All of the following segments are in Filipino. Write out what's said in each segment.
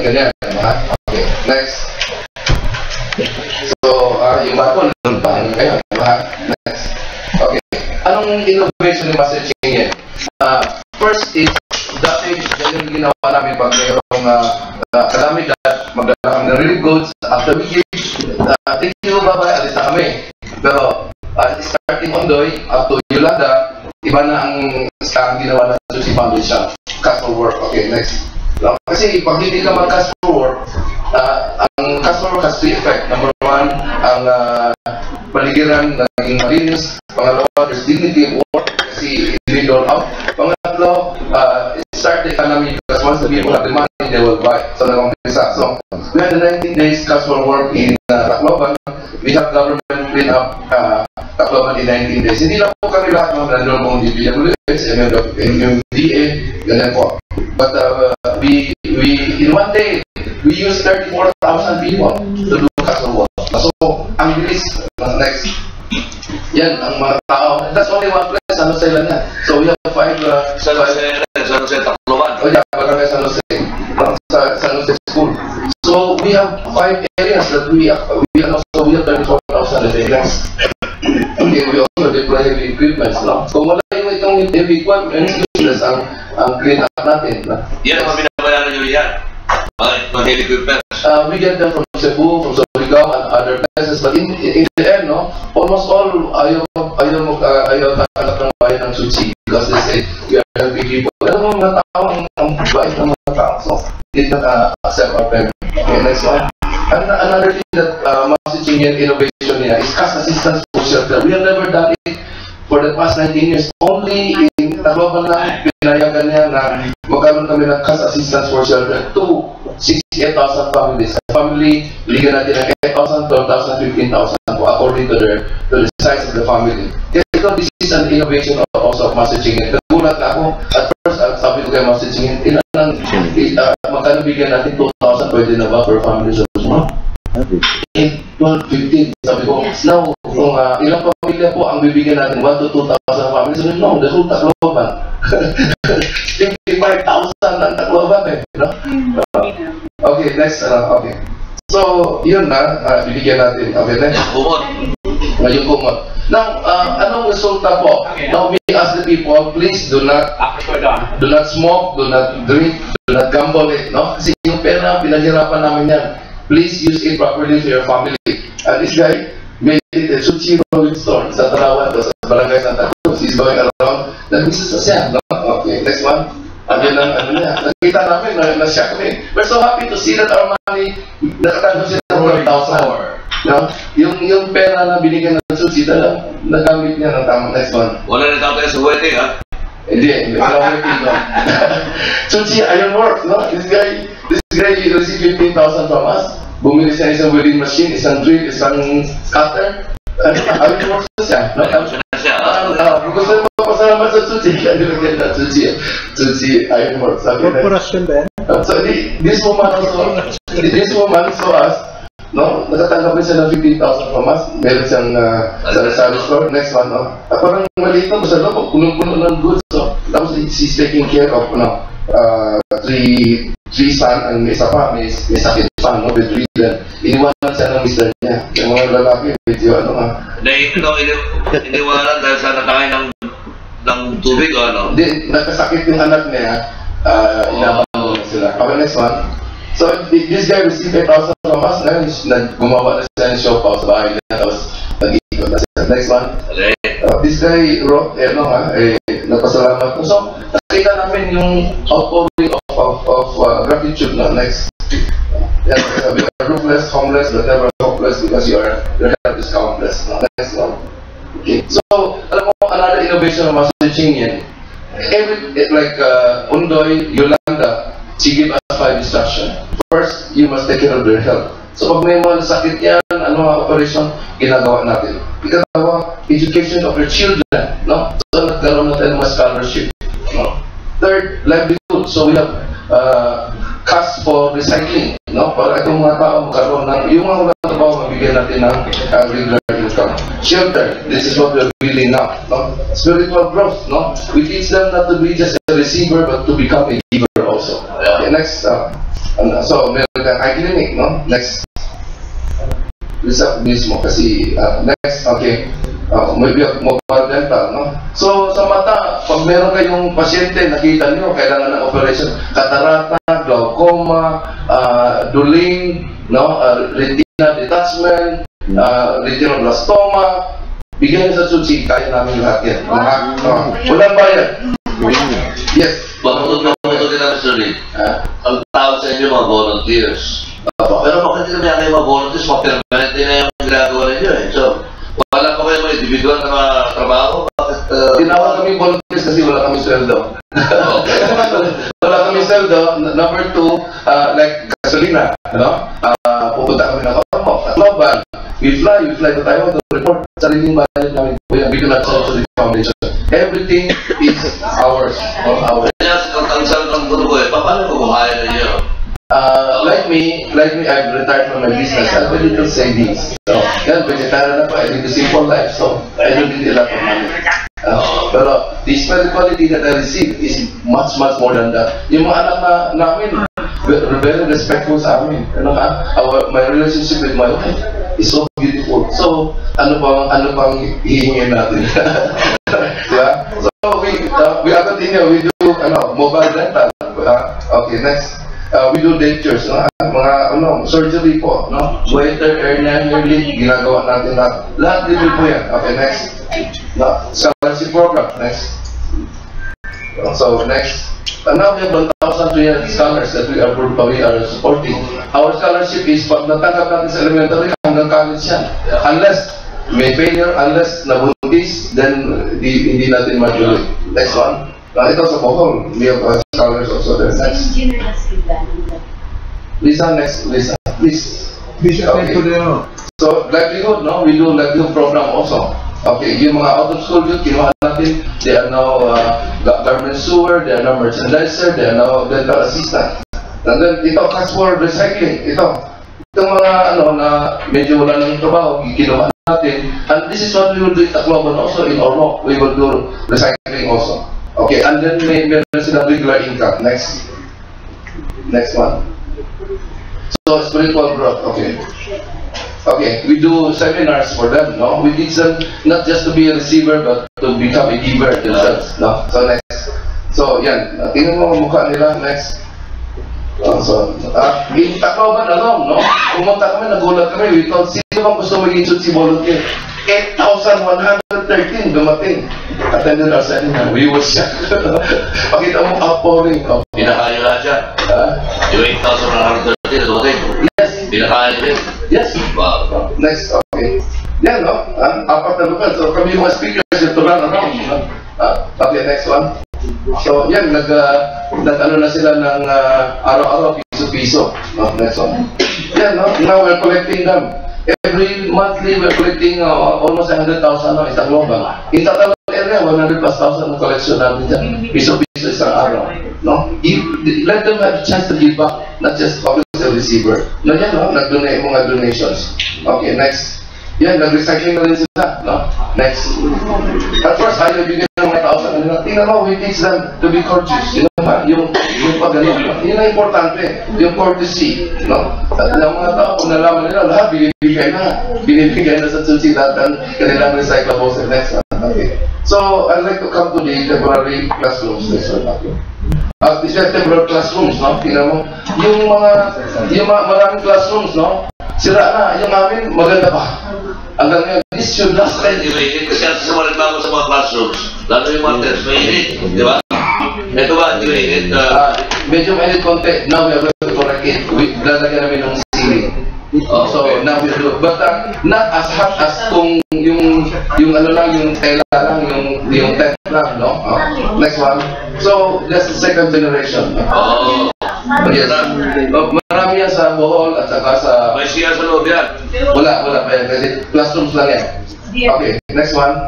ganyan. Okay, next. So, yung bago, nagpahan kayo. Next. Okay. Anong innovation ni Master Ching yan? First is, dati, yan yung ginawa namin pag mayroong kalamidad, magdala kami ng relief goods. After we give, thank you, bye-bye, alis na kami. Pero, starting Ondoy, up to Yolanda, iba na ang ginawa ng Susi Foundation. Cash for work. Okay, next. Kasi pag hindi ka mag-cash for work, ang cash for work has three effect. Number one, ang paligiran naging malinis. Pangalawa, there's dignity of work kasi hindi roll out. Pangatlo, start the economy because once the people have the money, they will buy. So, nag-umpisa. So, we had the 19 days cash for work in Tacloban. We have government clean up Tacloban in 19 days. Hindi lang po kami lahat ng nandun pong DPWS, MMDA, ganyan po. But we in one day, we use 34,000 people to do cash for work. So, ang bilis. Next. Yan, ang mga tao. That's only one place, San Jose lang yan. So, we have five... San Jose, Tacloban. Oh, yeah, barangay San Jose. San Jose School. So, we have 5 areas that we have 34,000 residents. Okay, we also deploy heavy equipment. No? Kung wala yung itong heavy equipment, useless ang clean up natin. No? Yan, mga binabayaran nyo yan. Mga heavy equipment. We get them from Cebu, from Surigao, and other places. But in the end, no, almost all ayaw tanggap ng bayan ng Suchi because they say we are helping people. Alam mo mga tao ang bayan ng mga tao. So, did not accept our payment. Okay, next one. And another thing that Master Ching Yen innovation niya is cash assistance for shelter. We have never done it for the past 19 years. Only in Tacloban lang, pinayagan niya na magkaroon kami ng cash assistance for shelter to 68,000 families. Sa family, ligan natin ng 8,000, 12,000, 15,000 according to the size of the family. Kaya ito, this is an innovation also of Master Ching Yen. Nagulat na ako, at first, sabi ko kay Master Ching Yen, magkano bigyan natin 2,000, pwede na ba per family sa month? 8, 12, 15, sabi ko, now, kung ilang pamilya po ang bibigyan natin, 1 to 2,000 families, sabi no, the whole Tacloban. 55,000 ang Tacloban eh. No? Okay, next, okay. So, yun na, bibigyan natin. Okay, next. Ngayon kumot. Now, anong resulta po? Now, we ask the people, please do not smoke, do not drink, do not gamble it, no? Kasi yung pera, pinaghirapan namin yan. Please use it properly for your family. And this guy made it a Suchi Rolling Store sa Tarawan, sa Barangay Santa Cruz. He's going around. Nag-business na siya, no? Okay, next one. Ano niya? Nakita namin, na-shock kami. We're so happy to see that our money, nakatago siya ng 1,000. No? Yung pera na binigyan ng Suchi, nagamit niya ng tama. Next one. Wala na tao sa wedding, ha? Hindi, walang wedding, no? Suchi Ironworks, no? This guy received 15,000 from us. Bumili siya isang welding machine, isang drill, isang cutter. Ironworks na siya. Gusto mo pasalamat sa Suchi, kaya nilagyan na Suchi Ironworks. Corporation ba yan? So this woman saw us, no? Nakatanggap rin siya ng 15,000 from us. Meron siyang sari-sari store. Next one, no? Parang maliit na masyado po, punong-puno ng goods. So, tapos she's taking care of, no? Three son, and may isa pa, may sakit pa, no? Bedridden. Iniwanan siya ng mister niya. Yung mga lalaki, medyo ano nga. Iniwanan dahil sa nakain ng tubig o ano? Hindi, nakasakit yung anak niya. Inabang na sila. Okay, next one. So, this guy received 8,000 from us. Ngayon, gumawa na siya ng shop house, bahay niya. Tapos, nag-iikot na siya. Next one. This guy wrote, nagpasalamat ko. So, nakita namin yung outpouring of gratitude na. Next. We are roofless, homeless, but never hopeless because your help is countless. Next one. Okay. So, alam mo, another innovation of Master Ching Yen. Like Ondoy, Yolanda, she gave us 5 instructions. First, you must take care of their health. So pag may mga sakit yan, ano mga operation, ginagawa natin. Ikatawa, education of your children. No? So nagkaroon natin mga scholarship. No? Third, livelihood. So we have cash for recycling. No? Para itong mga tao magkaroon ng, yung mga trabaho, mabigyan natin ng regular welcome. Shelter, this is what we're building now. No? Spiritual growth, no? We teach them not to be just a receiver, but to become a giver also. Okay, next, so meron kang eye clinic, no? Next. Bisa mismo kasi next, okay. Maybe mobile dental, no? So sa mata, pag meron kayong pasyente, nakita niyo kailangan ng operation, catarata, glaucoma, duling, no? Retina detachment, retinoblastoma, bigyan niyo sa Tsuchi, kaya namin lahat yan. Walang bayad. Yes. Bakit din namin sorry? Ang tawag sa inyo mga volunteers. Pero bakit hindi naman kayo mga volunteers, mga permanent din na yung ginagawa ninyo eh. So, wala pa kayo mga individual na mga trabaho? Bakit? Tinawag kami volunteers kasi wala kami sweldo. Wala kami sweldo. Number 2, like gasolina, no? Pupunta kami ng Global. We fly to Taiwan to report. Sariling bayan namin po yan. We do not sell to the foundation. Everything is ours. All ours. Kaya ang sarap ng puto ko eh, paano ko kumaya ninyo? Like me, I've retired from my business. I have a little savings. So, yan, vegetarian na po. I live a simple life. So, I don't need a lot of money. Pero, the spirituality that I receive is much more than that. Yung mga anak namin, very respectful sa amin. My relationship with my wife is so beautiful. So, ano bang hihingin natin? Diba? So, we continue. We do mobile dental. Okay, next. We do dentures, no? Mga surgery po, no? Waiter, hernia, lead, ginagawa natin lahat libre po yan. Okay, next. No, scholarship program, next. So, next. Now we have 1,300 scholars that we are supporting. Our scholarship is pag natanggap natin sa elementary hanggang college yan. Unless may failure, unless nabuntis, then hindi natin matuloy. Next one. Ito sa Bohol, we have scholars also there. Next. Lisa, next. Lisa, please. Okay. So, livelihood, no? We do livelihood program also. Okay, yung mga out-of-school youth, kinuha natin, they are now garment sewer, they are now merchandiser, they are now dental assistant. And then, ito, cash for recycling, itong mga na medyo wala ng trabaho, kinuha natin. And this is what we will do in Tacloban also, in Ormoc. We will do recycling also. Okay, and then meron silang regular income. Next. Next one. So, spiritual growth, okay. Okay, we do seminars for them, no? We teach them not just to be a receiver, but to become a giver themselves, no? So, next. So, yan. Tingnan mo ang mukha nila. Next. In Tacloban alone, no? Pumunta kami, nagulat kami. We thought, sino bang gusto maging Tsuchi volunteer? 8,113 dumating. Attended our seminar. We were shocked. Pakita mo, outpouring. Pinakain lahat siya. Yung 8,113 dumating. Yes. Pinakain din. Yes. Next, okay. Yan, no? Apat na lugar. So, kami yung mga speakers yung to run around. Okay, next one. So, yan, nag-ano na sila ng araw-araw, piso-piso. Next one. Yan, no? Now we're collecting them. Every monthly, we're collecting almost 100,000 in Tacloban. In Tacloban area, 100,000+ na collection namin dyan. Piso-piso isang araw. No? Let them have a chance to give back, not just always the receiver. No, yan, no? Nag-donate mga donations. Okay, next. Yan, nag-recycling na rin sila. No? Next. At first, ayaw bigyan ng mga tao sa kanila. Tingnan mo, we teach them to be courteous. Yung pagganyan. Yun ang importante. Yung courtesy. No? At ang mga tao, kung nalaman nila, lahat binibigay na. Binibigay na sa Tsuchi lahat ang kanilang recyclables. Next one. Okay. So, I'd like to come to the temporary classrooms. Next one. Okay. These are temporary classrooms, no? Tingnan mo. Yung maraming classrooms, no? Sira na. Yung amin, maganda pa. Hanggang ngayon, this should last. Mainit kasi sa mga nagbago sa mga classrooms, lalo yung mga test, mainit, di ba? Ito ba, hindi mainit? Medyo mainit konti. Now we are going to correct it. Lalagyan namin ng ceiling. So, now we do. But not as hot as kung yung ano lang, yung tela lang, yung tent lang, no? Next one. So, that's the second generation. Yes. Marami yan sa Bohol at saka sa... May siya sa loob yan. Wala pa yan. Kasi classrooms lang yan. Okay, next one.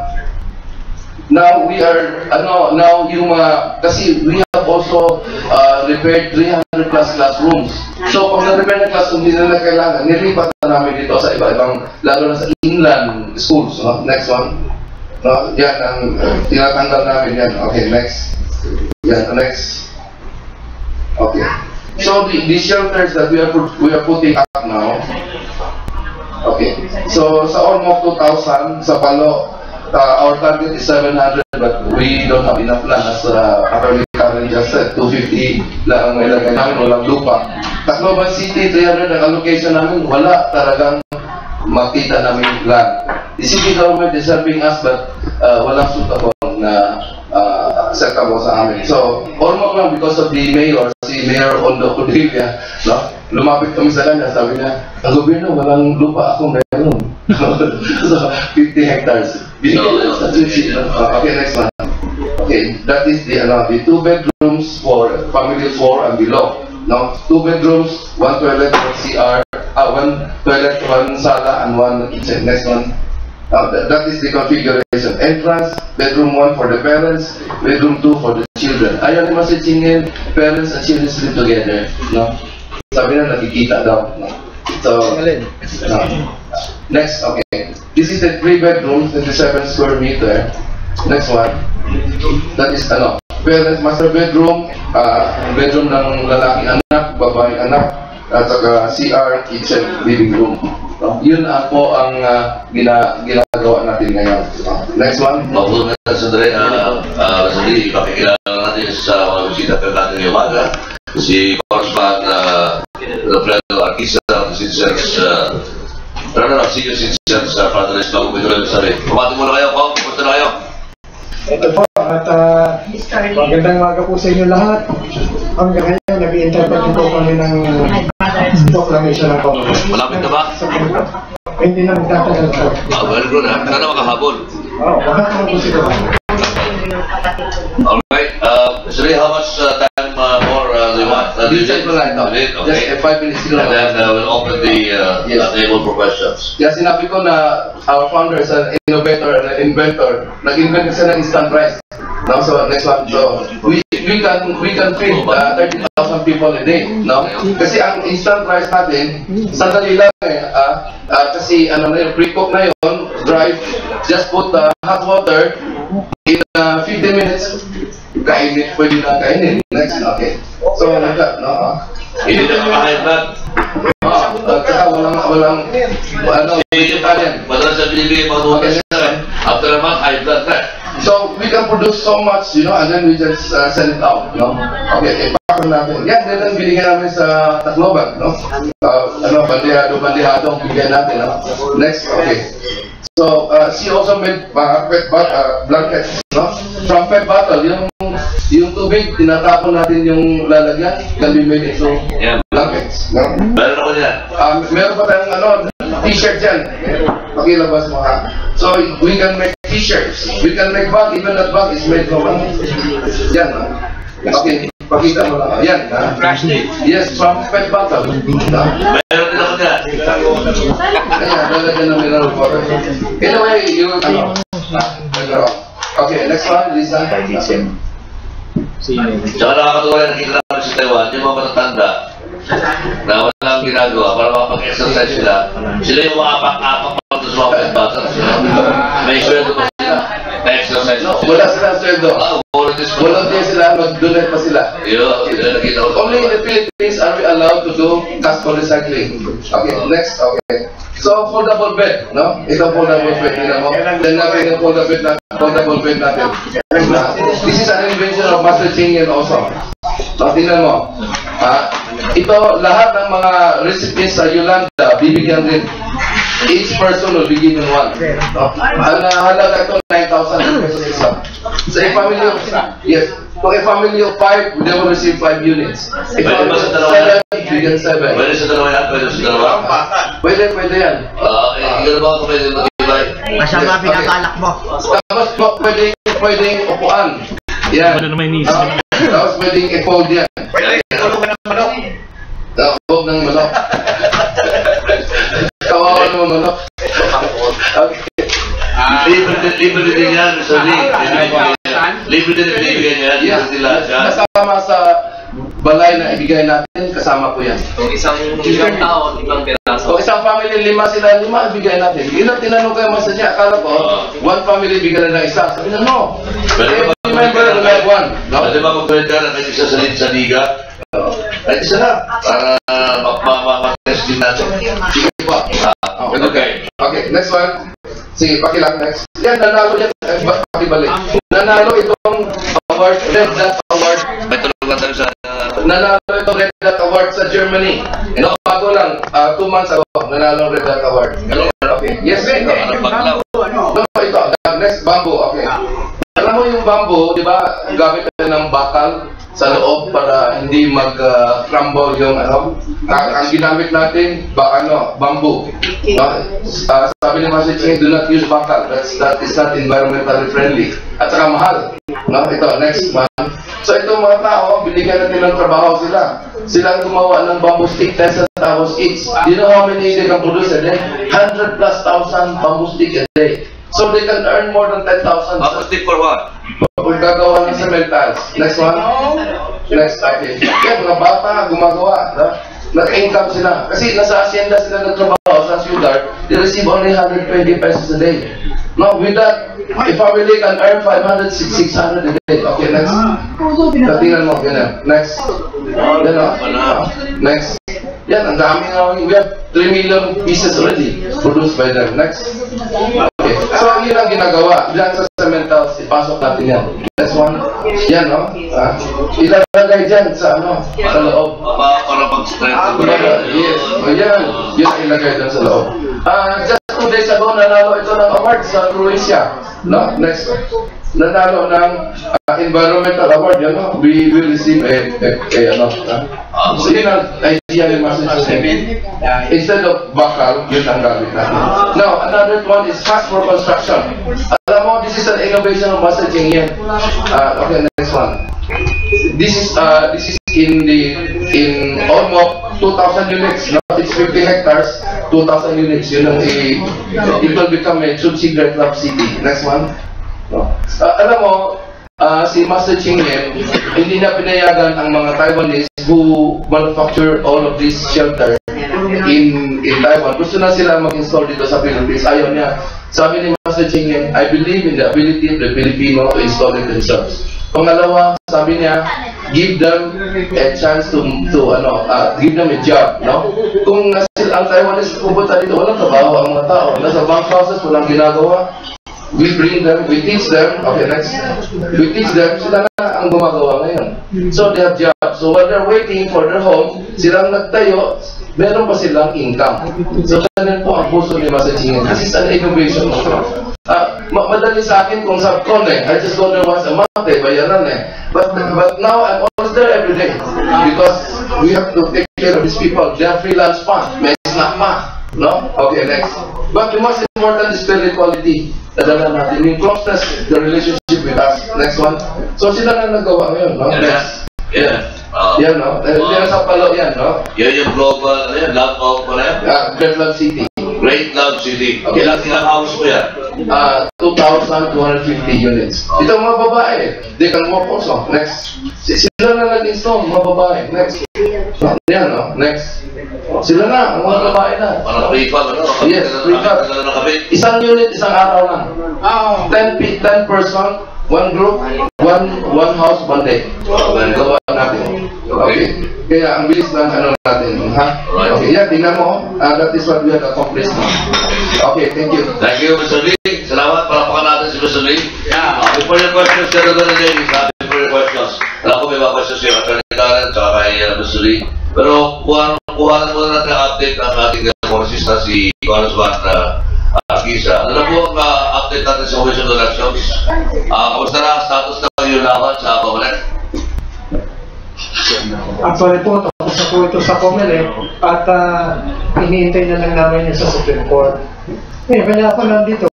Now we are, now yung kasi we have also repaired 300 plus classrooms. So, pag na-repair na classroom, hindi na kailangan, nilipat na namin dito sa iba-ibang, lalo na sa inland schools. No? Next one. No? Yan ang tinatanggal namin yan. Okay, next. Yan, next. Okay. So, the shelters that we are putting up now, okay. So, sa almost 2,000, sa Palo, our target is 700, but we don't have enough land as Attorney Karen just said. 250 lang ang may lagay namin, walang lupa. Tacloban City, 300 ang allocation namin, wala talagang makita namin land. The city government is helping us, but walang suitable na acceptable sa amin. So, almost lang because of the mayor, si Mayor Ondo Codrilla, no? Lumapit kami sa kanya, sabi niya, ang gobyerno, walang lupa akong meron. So, 50 hectares. Binigyan sa city. Okay, next one. Okay, that is the 2 bedrooms for family 4 and below. No, 2 bedrooms, 1 toilet, 1 CR, 1 toilet, 1 sala, and 1 kitchen. Next one. That is the configuration. Entrance, bedroom 1 for the parents, bedroom 2 for the children. Ayaw naman si Chingin, parents and children sleep together. No? Sabi na nakikita daw. No? So, next, okay. This is the 3 bedrooms, 27 square meter. Next one. That is parents, master bedroom, bedroom ng lalaking anak, babaeng anak, at saka CR, kitchen, living room. No? Yun po ang ginagawa natin ngayon. Next one. Mabuto na sandali, ipakikilala natin sa mga bisita pero natin yung umaga. Si Congressman Alfredo Arquisa, Senior Citizens Fraternist Club of Medullo Sari. Pumati muna kayo, Kong. Kumusta na kayo? Ito po, at magandang umaga po sa inyo lahat. Hanggang ngayon, nag-i-interpret po kami ng proclamation ng Congress. Malapit na ba? Hindi na magtatagal po. Very good, ha? Sana makahabol. Oo, makakahabol po siguro. Alright, Sri, how much time more do you want? Just 5 minutes. And then we'll open the table for questions. Kaya sinabi ko na our founder is an innovator and an inventor. Nag-invent kasi ng instant rice. No? So next one. So we can feed 30,000 people a day. No? Kasi ang instant rice natin, sandali lang kasi pre-cook na yun, dry, just put hot water in 50 minutes. Kainin, pwede na kainin. Next, okay. So like that, no? Hindi na makahain blood. Kaya walang vegetarian. Madalas na binibigay mga nutres na after a month, high blood na. So we can produce so much, and then we just send it out, no? Okay, ipakon natin. Yan, din ang binigyan namin sa Tacloban, no? Bandihado ang bigyan natin, no? Next, okay. So, she also made blankets, no? From pet bottle, yung tubig, tinatapon natin yung lalagyan, can be made into blankets, no? Meron ako yan. Meron pa tayong t-shirt dyan. Pakilabas mo ha. So, we can make t-shirts. We can make bag, even that bag is made from yan, no? Okay, pakita mo lang. Yan, ha? Plastic. Yes, from pet bottle. Meron din ako yan. Kaya, lalagyan ng mineral water. Anyway, okay, next one, Lisa. Tsaka nakakatuwa yan, nakita namin sa Taiwan, yung mga matatanda na walang ginagawa para makapag-exercise sila yung mga apak-apak sa mga pet bottles. May sweldo pa sila. Na-exercise. Wala silang sweldo. Volunteer sila, mag-donate pa sila. Only in the Philippines are we allowed to do cash for recycling. Okay, next, okay. So, foldable bed, no? Ito foldable bed nila mo. Then natin yung foldable bed natin. This is an invention of Master Chingin also. So, tingnan mo. Ito, lahat ng mga recipients sa Yolanda, bibigyan din. Each person will be given one. Ang halaga ito, 9,000 pesos isa. So, a family of, yes, for a family of 5, they will receive 5 units. If Pwede ba sa dalawa 7, bigyan 7. Pwede sa dalawa yan? Pwede sa dalawa? Pwede yan. Ikaw ba ako pwede mag-ibay? Masama pinabalak mo. Tapos pwedeng upuan. Yan. Tapos pwedeng i-fold yan. Pwede, tulungan ng manok. Huwag ng manok. Kawawa naman manok. Okay. Libre din yan, sorry. Libre din ibigay niya. Yes. Kasama sa balay na ibigay natin, kasama po yan. So, isang taon, ibang piraso. So, isang family, 5 sila, 5 ibigay natin. Ilan tinanong kayo mas niya, akala ko, one family bigyan na ng isa. Sabi na, no. Pwede ba Remember, we have one. No? Pwede ba mag-trade ka na kahit isa sa liga? Kahit isa na, para ma-test din natin. Sige po. Okay. Okay, next one. Sige, pakilang next. Yan, nanalo yan. Pakibalik. Nanalo itong award, Red Dot Award. May tulungan tayo sa... Nanalo itong Red Dot Award sa Germany. No, bago lang, 2 months ago, nanalo ang Red Dot Award. Okay. Yes, ito. Baglaw. No, ito. Next, bamboo. Okay. Alam mo yung bamboo, di ba, gamit tayo ng bakal sa loob para hindi mag-crumble yung ano. Ang ginamit natin, bamboo. No? Sabi ni Master Ching, do not use bakal. That is not environmentally friendly. At saka mahal. No? Ito, next one. So itong mga tao, binigyan natin ng trabaho sila. Silang gumawa ng bamboo stick, 10,000 each. Do you know how many they can produce a day? 100,000+ bamboo stick a day. So they can earn more than 10,000. Stick for what? Kung gagawa ng cementals. Next one. Next, okay. Kaya mga bata, gumagawa. Nag-income sila. Kasi nasa hacienda sila nagtrabaho sa sugar, they receive only 120 pesos a day. No, with that, a family can earn 500, 600 a day. Okay, next. Tingnan mo, ganyan. Next. Yan o. Next. Yan, ang dami na. We have 3 million pieces already produced by them. Next. Okay. So, yun ang ginagawa. Diyan sa cementals, ipasok natin yan. Next one. Yan, no? Ilalagay dyan sa, sa loob. Para pag-strength. Yes. Yan. Yun ang ilagay dyan sa loob. Just 2 days ago, nanalo ito ng award sa Croatia. No? Next. Nanalo ng environmental award. Yan, no? We will receive so, yun ang idea ni Master Ching. Instead of bakal, yun ang gamit natin. Now, another one is fast for construction. Alam mo, this is an innovation of Master Ching yan. Okay, next one. This is in almost 2,000 units. No? It's 50 hectares, 2,000 units. Yun ang it will become a Chunchi Great Love City. Next one. No? Alam mo, si Master Ching yan, hindi na pinayagan ang mga Taiwanese who manufacture all of these shelter in Taiwan. Gusto na sila mag-install dito sa Philippines. Ayaw niya. Sabi ni Master Ching yan, I believe in the ability of the Filipino to install it themselves. Pangalawa, sabi niya, give them a chance to give them a job, no? Kung ang Taiwanese pupunta dito, walang trabaho ang mga tao. Nasa bank houses, walang ginagawa. We bring them, we teach them, okay, next. We teach them, sila na ang gumagawa ngayon. So they have jobs. So when they're waiting for their home, silang nagtayo, meron pa silang income. So ganun po ang puso ni Master Ching. This is an innovation. Madali sa akin kung sa Connect, I just go there once a month, bayaran eh. But now I'm always there every day. Because we have to take care of these people. They have freelance pa, may snack pa. No? Okay, next. But the most important is spirituality. Nadala natin yung closeness, the relationship with us. Next one. So sila na nagawa ngayon, no? Next. Yeah. Yan, no? Yan sa palo yan, no? Yan yung global, love of, Great Love City. Great Love City. Okay. Ilang house mo yan? 2,250 units. Ito mga babae, they can work also. Next. Sila na nag-install, mga babae. Next. Yan, no? Next. Sila na, ang mga babae na. Parang prefab, ano? Yes, prefab. Isang unit, isang araw lang. 10 person, 1 group, one house, 1 day. Gawa natin. Okay. Kaya ang bilis ng natin. Ha? Okay, yan, tingnan mo. That is what we have accomplished. Okay, thank you. Thank you, Mr. Lee. Salamat. Palapakan natin si Mr. Lee. Before your questions, Sir Rodon James, before your questions, alam ko may mga questions yung Attorney Karen, tsaka kay Mr. Lee. Pero kuhanan muna natin ang update ng ating kongresista si Congressman Gisa. Ano na po ang update natin sa Commission on Elections? Kamusta na ang status ng yung laban sa Comelec? Actually po, tapos na po ito sa Comelec at iniintay na lang namin yung sa Supreme Court. Kaya po nandito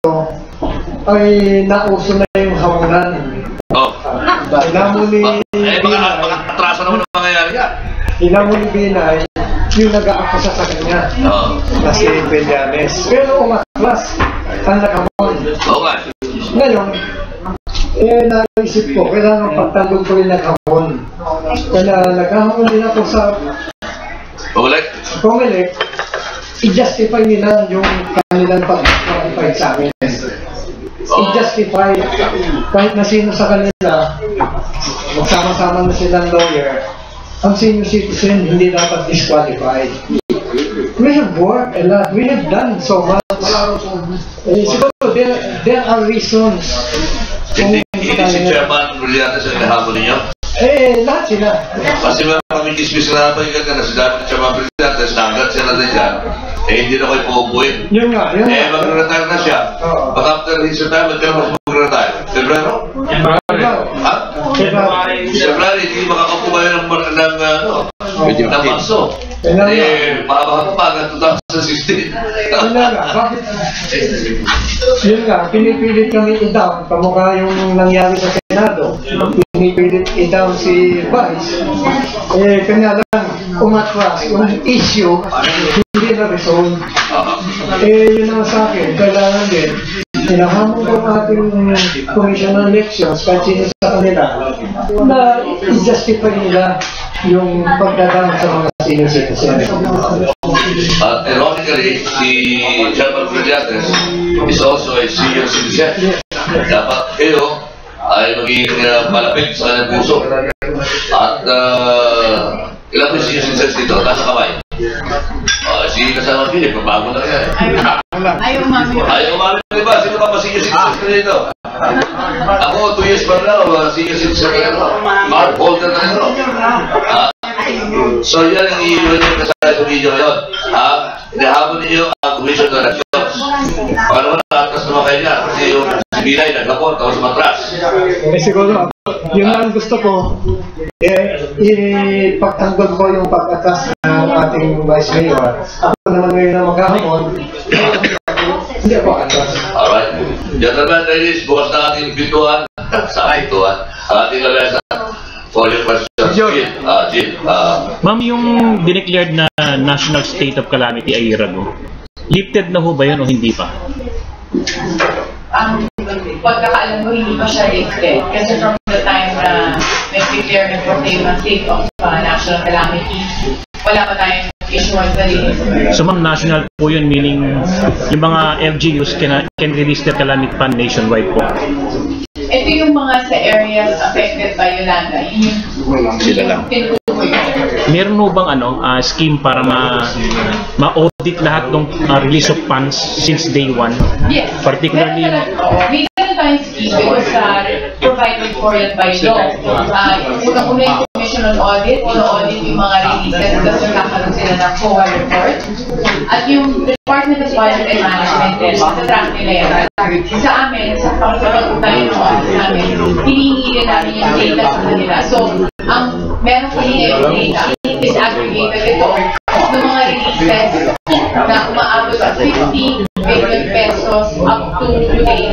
ay nauso na yung hamunan. Hinamuli Binay. Atraso naman ang mangyayari yan. Hinamuli Binay yung nag-aakusa sa kanya na si Villanes. Pero umaklas ang nakamon. Ngayon, naisip ko, kailangan pagtagong ko rin ng hamon. Kaya naghahamon din ako sa Ulit? COMELEC, i-justify nila yung kanilang pag-qualify sa amin. I-justify kahit na sino sa kanila, magsama-sama na silang lawyer, ang senior citizen hindi dapat disqualified. We have worked a lot. We have done so much. Siguro, there are reasons. Hindi si Chairman Brillantes ang nahabol ninyo? Lahat sila. Kasi meron kami kismis na napagigad ka na si David Chairman Brillantes, nagat siya na dyan. Hindi na kayo pupuin. Yun nga. Mag-retire na siya. Pag after his retirement, kaya mas mag-retire. Febrero? Ha? February, hindi makakapo kayo ng Marso. Mahaba pa hanggang 2016. Yun nga, pinipilit kami i-down, kamukha yung nangyari sa Senado. Pinipilit i-down si Vice. Kanya lang, umatras yung issue, hindi na-resolve. Yun naman sa akin, kailangan din, hinahamon ko ang ating Commission on Elections, kahit sino sa kanila, na i-justify nila yung pagdadaan sa mga senior citizens. Ironically, si Chairman Brillantes is also a senior citizen. Dapat kayo ay magiging malapit sa kanyang puso. At ilang may senior citizens dito, nasa kamay. Si kasama Philip, bago na yan. Ayaw umami. Ayaw umami, di ba? Sino ba senior citizens na dito? Ako, 2 years pa na, senior citizen na rin. Mark holder na rin. So yan ang i-iwan nyo sa video ngayon. Inahabol ninyo ang Commission on Elections. Paano ba nakatras naman kayo niya? Kasi yung si Binay nagkapon, tapos matras. Siguro, yun ang gusto ko, ipagtanggol ko yung pag-atras ng ating Vice Mayor. Ako naman ngayon na maghahamon, hindi ako atras. Alright. Gentlemen, ladies, bukas na ating pintuan. Sa pintuan. Ang ating lamesa. For your question, Jill. Ma'am, yung dineclared na national state of calamity a year ago, lifted na ho ba yun o hindi pa? Pagkakaalam ko, hindi pa siya lifted. Kasi from the time na nag-declare ng proclaim state of national calamity, wala pa tayong issuance na lifted. So ma'am, national po yun, meaning yung mga LGUs can release their calamity fund nationwide po? Ito yung mga sa areas affected by Yolanda. Yung tinutukoy. Meron mo bang scheme para ma-audit lahat ng release of funds since day one? Yes. Particularly May ganun tayong scheme because provided for it by law. Una yung Commission on Audit, ino-audit yung mga releases kasi nagkakaroon sila ng COA report. At yung Department of Budget and Management din, sa track nila yan. Sa amin, sa pagkakutan ng audit namin, hinihingi din namin yung data sa kanila. So, ang meron ko yung data, disaggregated ito ng mga releases na umaabot sa 50 billion pesos up to today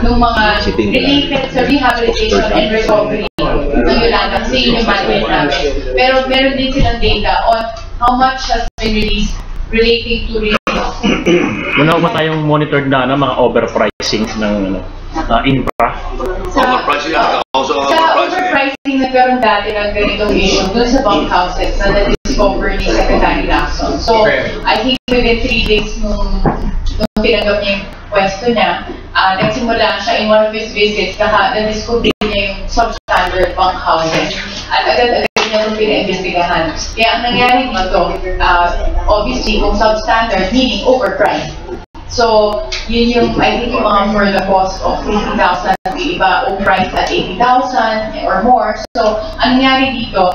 ng mga related sa rehabilitation and recovery ng Yolanda sa inyong management namin. Pero meron din silang data on how much has been released relating to release. Wala ba tayong monitored na mga overpricing ng infra? Overpricing na. Sa overpricing nagkaroon dati ng ganitong issue dun sa bunkhouses na na-discover ni Secretary Lacson. So, I think within 3 days nung tinanggap niya yung pwesto niya, nagsimula siya in one of his visits na-discover niya yung substandard bunkhouses. At agad-agad niya nung pina-investigahan. Kaya ang nangyari nito, obviously, kung substandard, meaning overpriced. So, yun yung, I think, yung mga for the cost of 50,000, yung iba overpriced at 80,000 or more. So, ang nangyari dito,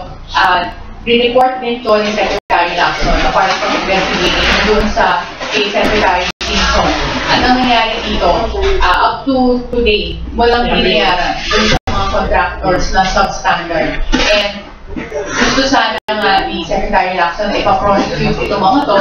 report din to ni Secretary Lacson na para sa investigation dun sa kay Secretary Simpson. At ang nangyari dito, up to today, walang binayaran dun sa mga contractors na substandard. And gusto sana nga ni Secretary Lacson na ipaprosecute itong mga to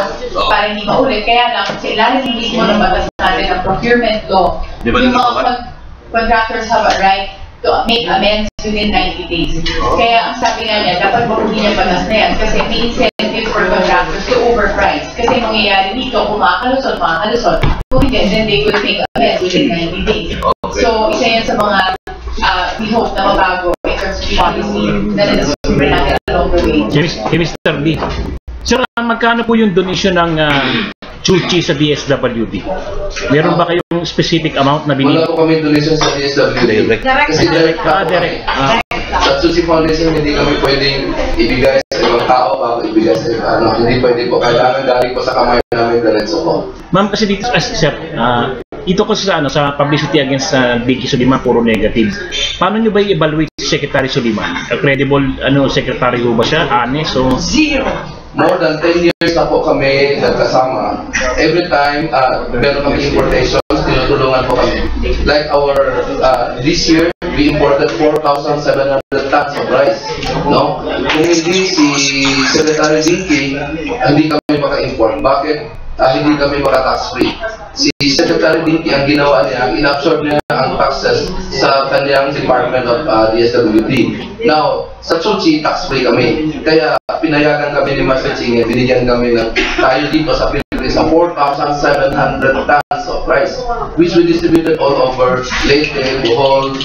para hindi maulit. Kaya lang, sa ilalim mismo ng batas natin ng procurement law, yung mga contractors have a right to make amends within 90 days. Kaya ang sabi nga niya, dapat makuhin niya batas na yan kasi may incentive for contractors to overprice. Kasi mangyayari dito, kung makakalusot. Kung hindi, then they will make amends within 90 days. So, isa yan sa mga we hope na mabago in terms of policy na nasusunod Kay Mr. Lee. Sir, magkano po yung donation ng Chuchi sa DSWD? Meron ba kayong specific amount na binigay? Wala po kami donation sa DSWD. Kasi direct pa po kami. Sa Chuchi Foundation, hindi kami pwedeng ibigay sa ibang tao bago ibigay sa ibang hindi pwede po. Kailangan galing po sa kamay namin diretso po. Ma'am, kasi dito, sir, ito ko sa publicity against Vicky Soliman, puro negative. Paano nyo ba i-evaluate si Secretary Soliman? Credible secretary ho ba siya? Honest? So, More than 10 years na po kami nagkasama. Every time, meron kami importations, tinutulungan po kami. Like this year, we imported 4,700 tons of rice. No? Kung hindi si Secretary Dinky, hindi kami maka-import. Bakit? Hindi kami maka-tax-free. Si Secretary Dinky, ang ginawa niya, in-absorb niya ang taxes sa kanyang Department of DSWD. Now, sa Chuchi, tax-free kami. Kaya pinayagan kami ni Master Ching, binigyan kami ng tayo dito sa Philippines ng 4,700 tons of rice, which we distributed all over Leyte, Bohol,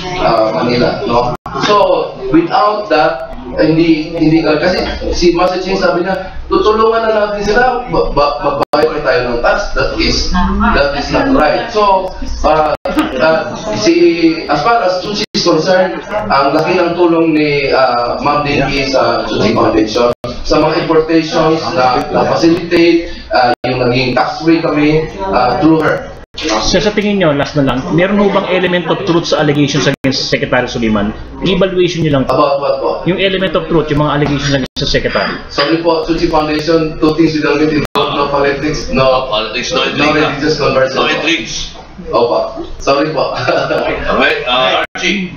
Manila. No? So, without that, hindi kasi si Master Ching sabi niya, tutulungan na natin sila, magbayad tayo ng tax. That is not right. So, as far as Chuchi is concerned, ang laki ng tulong ni Ma'am Dinky sa Chuchi Foundation sa mga importations na facilitate, yung naging tax-free kami through her. So, sa tingin nyo, last na lang, meron mo bang element of truth sa allegations against Secretary Soliman? I-evaluation nyo lang po. About what po? Yung element of truth, yung mga allegations against sa Secretary. Sorry po, Chuchi Foundation, two things we don't get involved, no politics, no religious conversion. No intrigues. Opo. Sorry po. Alright, Archie.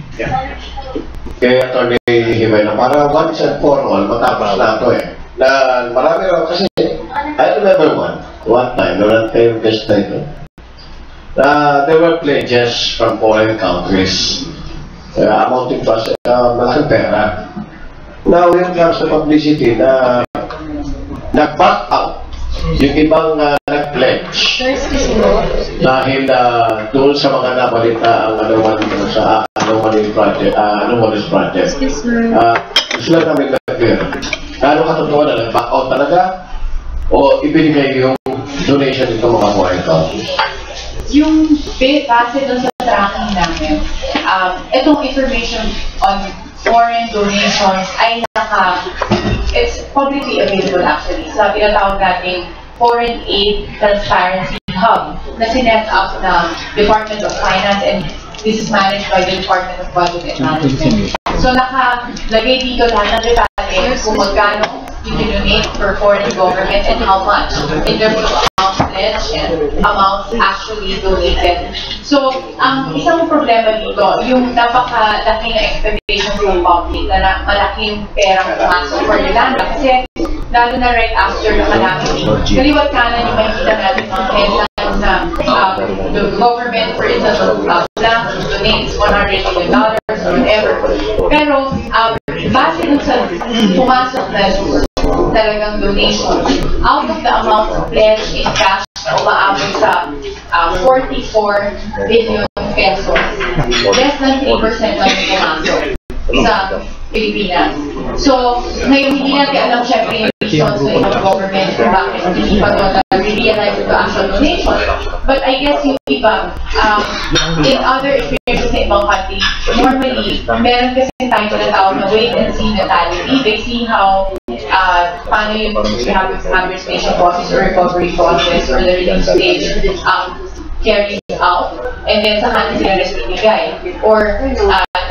Kaya Atty. Jimena, para once and for all, matapos na ito na marami raw kasi, I remember one time, naman kayo guest title, there were pledges from foreign countries amounting to malaking pera. Now, when it comes to publicity na nag-back out yung ibang nag-pledge dahil doon sa mga nabalita ang anomalous project. Gusto lang namin nag-clear. Ano katotoo na nag-back out talaga o ibinigay yung donation nito mga foreign countries? Yung base doon sa tracking namin, itong information on foreign donations ay it's publicly available actually. Sa tinatawag natin Foreign Aid Transparency Hub na sinet up ng Department of Finance, and this is managed by the Department of Budget and Management. So nakalagay dito lahat ng detalye kung magkano i-donate for foreign government and how much in terms of amount pledged and amounts actually donated. So, ang isang problema dito, yung napaka-laki na expectations ng public na malaking perang pumasok for Yolanda. Kasi, lalo na right after na calamity, kaliwat kanan yung makikita natin mga headlines na the government, for instance, blank donates $100 million or whatever. Pero, base dun sa pumasok na talagang donation, out of the amount pledged in cash na umaabot sa 44 billion pesos, less than 3% lang yung pumasok sa Pilipinas. So, ngayon hindi natin alam syempre yung reasons ng ibang government kung bakit hindi pa ito na-realize ito actual donation. But I guess yung iba, in other experiences sa ibang country, normally, meron kasi tayo na tawag na wait and see mentality. They see how paano yung administration process or recovery process or the relief stage carries out, and then saka natin sila bigay. Or,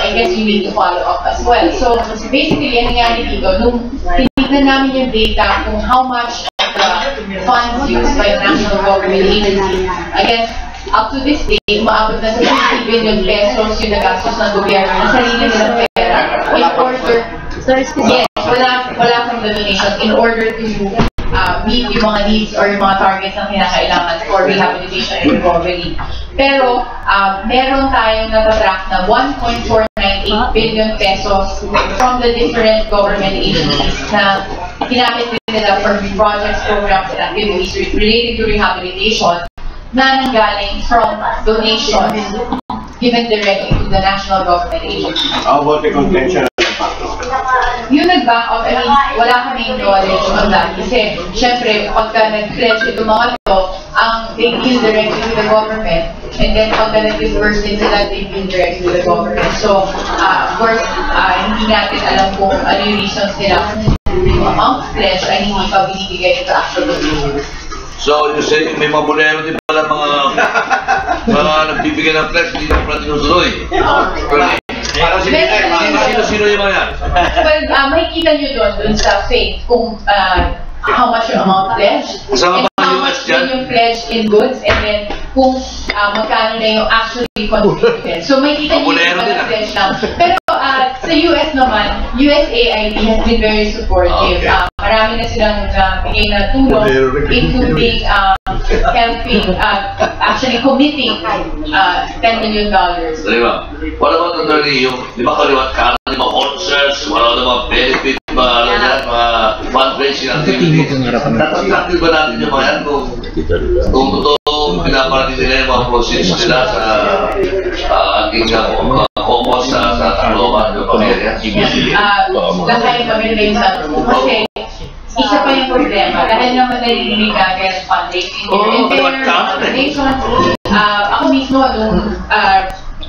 I guess you need to follow up as well. So, basically, ang nangyari dito, nung tinignan namin yung data kung how much of the funds used by the national government agency, again, up to this day, umaabot na sa 50 billion pesos yung nagastos ng gobyerno na sarili nilang pera in order, yes, wala from the donations in order to meet yung mga needs or yung mga targets na kinakailangan for rehabilitation and recovery. Pero, meron tayong natatrack na 1.498 billion pesos from the different government agencies na ginamit nila for projects, programs, and activities related to rehabilitation na nanggaling from donations given directly to the national government agencies. How about the convention? Yung nag-back off, I mean, wala kaming knowledge on that. Kasi, syempre, pagka nag-pledge itong mga to, they deal directly with the government. And then, pagka nag-disperse din sila, they deal directly with the government. So, of course, hindi natin alam kung ano yung reasons nila yung amount pledge ay hindi pa binibigay ito actual donations. So, you say, may mga bolero din pala mga nagbibigay ng pledge, hindi na pala tinutuloy. Sino yung mga yan? Well, makikita nyo dun sa faith kung how much yung amount pledge, Kasama and ba how yung much dyan? din yung pledge in goods, and then kung magkano na yung actually contributed. So makikita nyo yung pledge lang. Pero sa US naman, USAID has been very supportive. Okay. Marami na silang bigay na tulong, including helping, actually committing $10 million. Diba? What about attorney, yung, di ba kaliwat ka, di ba concerts, wala na mga benefit, mga fundraising activities. Tatakil ba natin yung mga yan kung totoo pinaparating nila yung mga proceeds nila sa ating komos sa Tacloban, yung pamilya? Lahat kami rin sa kasi isa pa yung problema, dahil naman narinig natin fundraising. Ako mismo, nung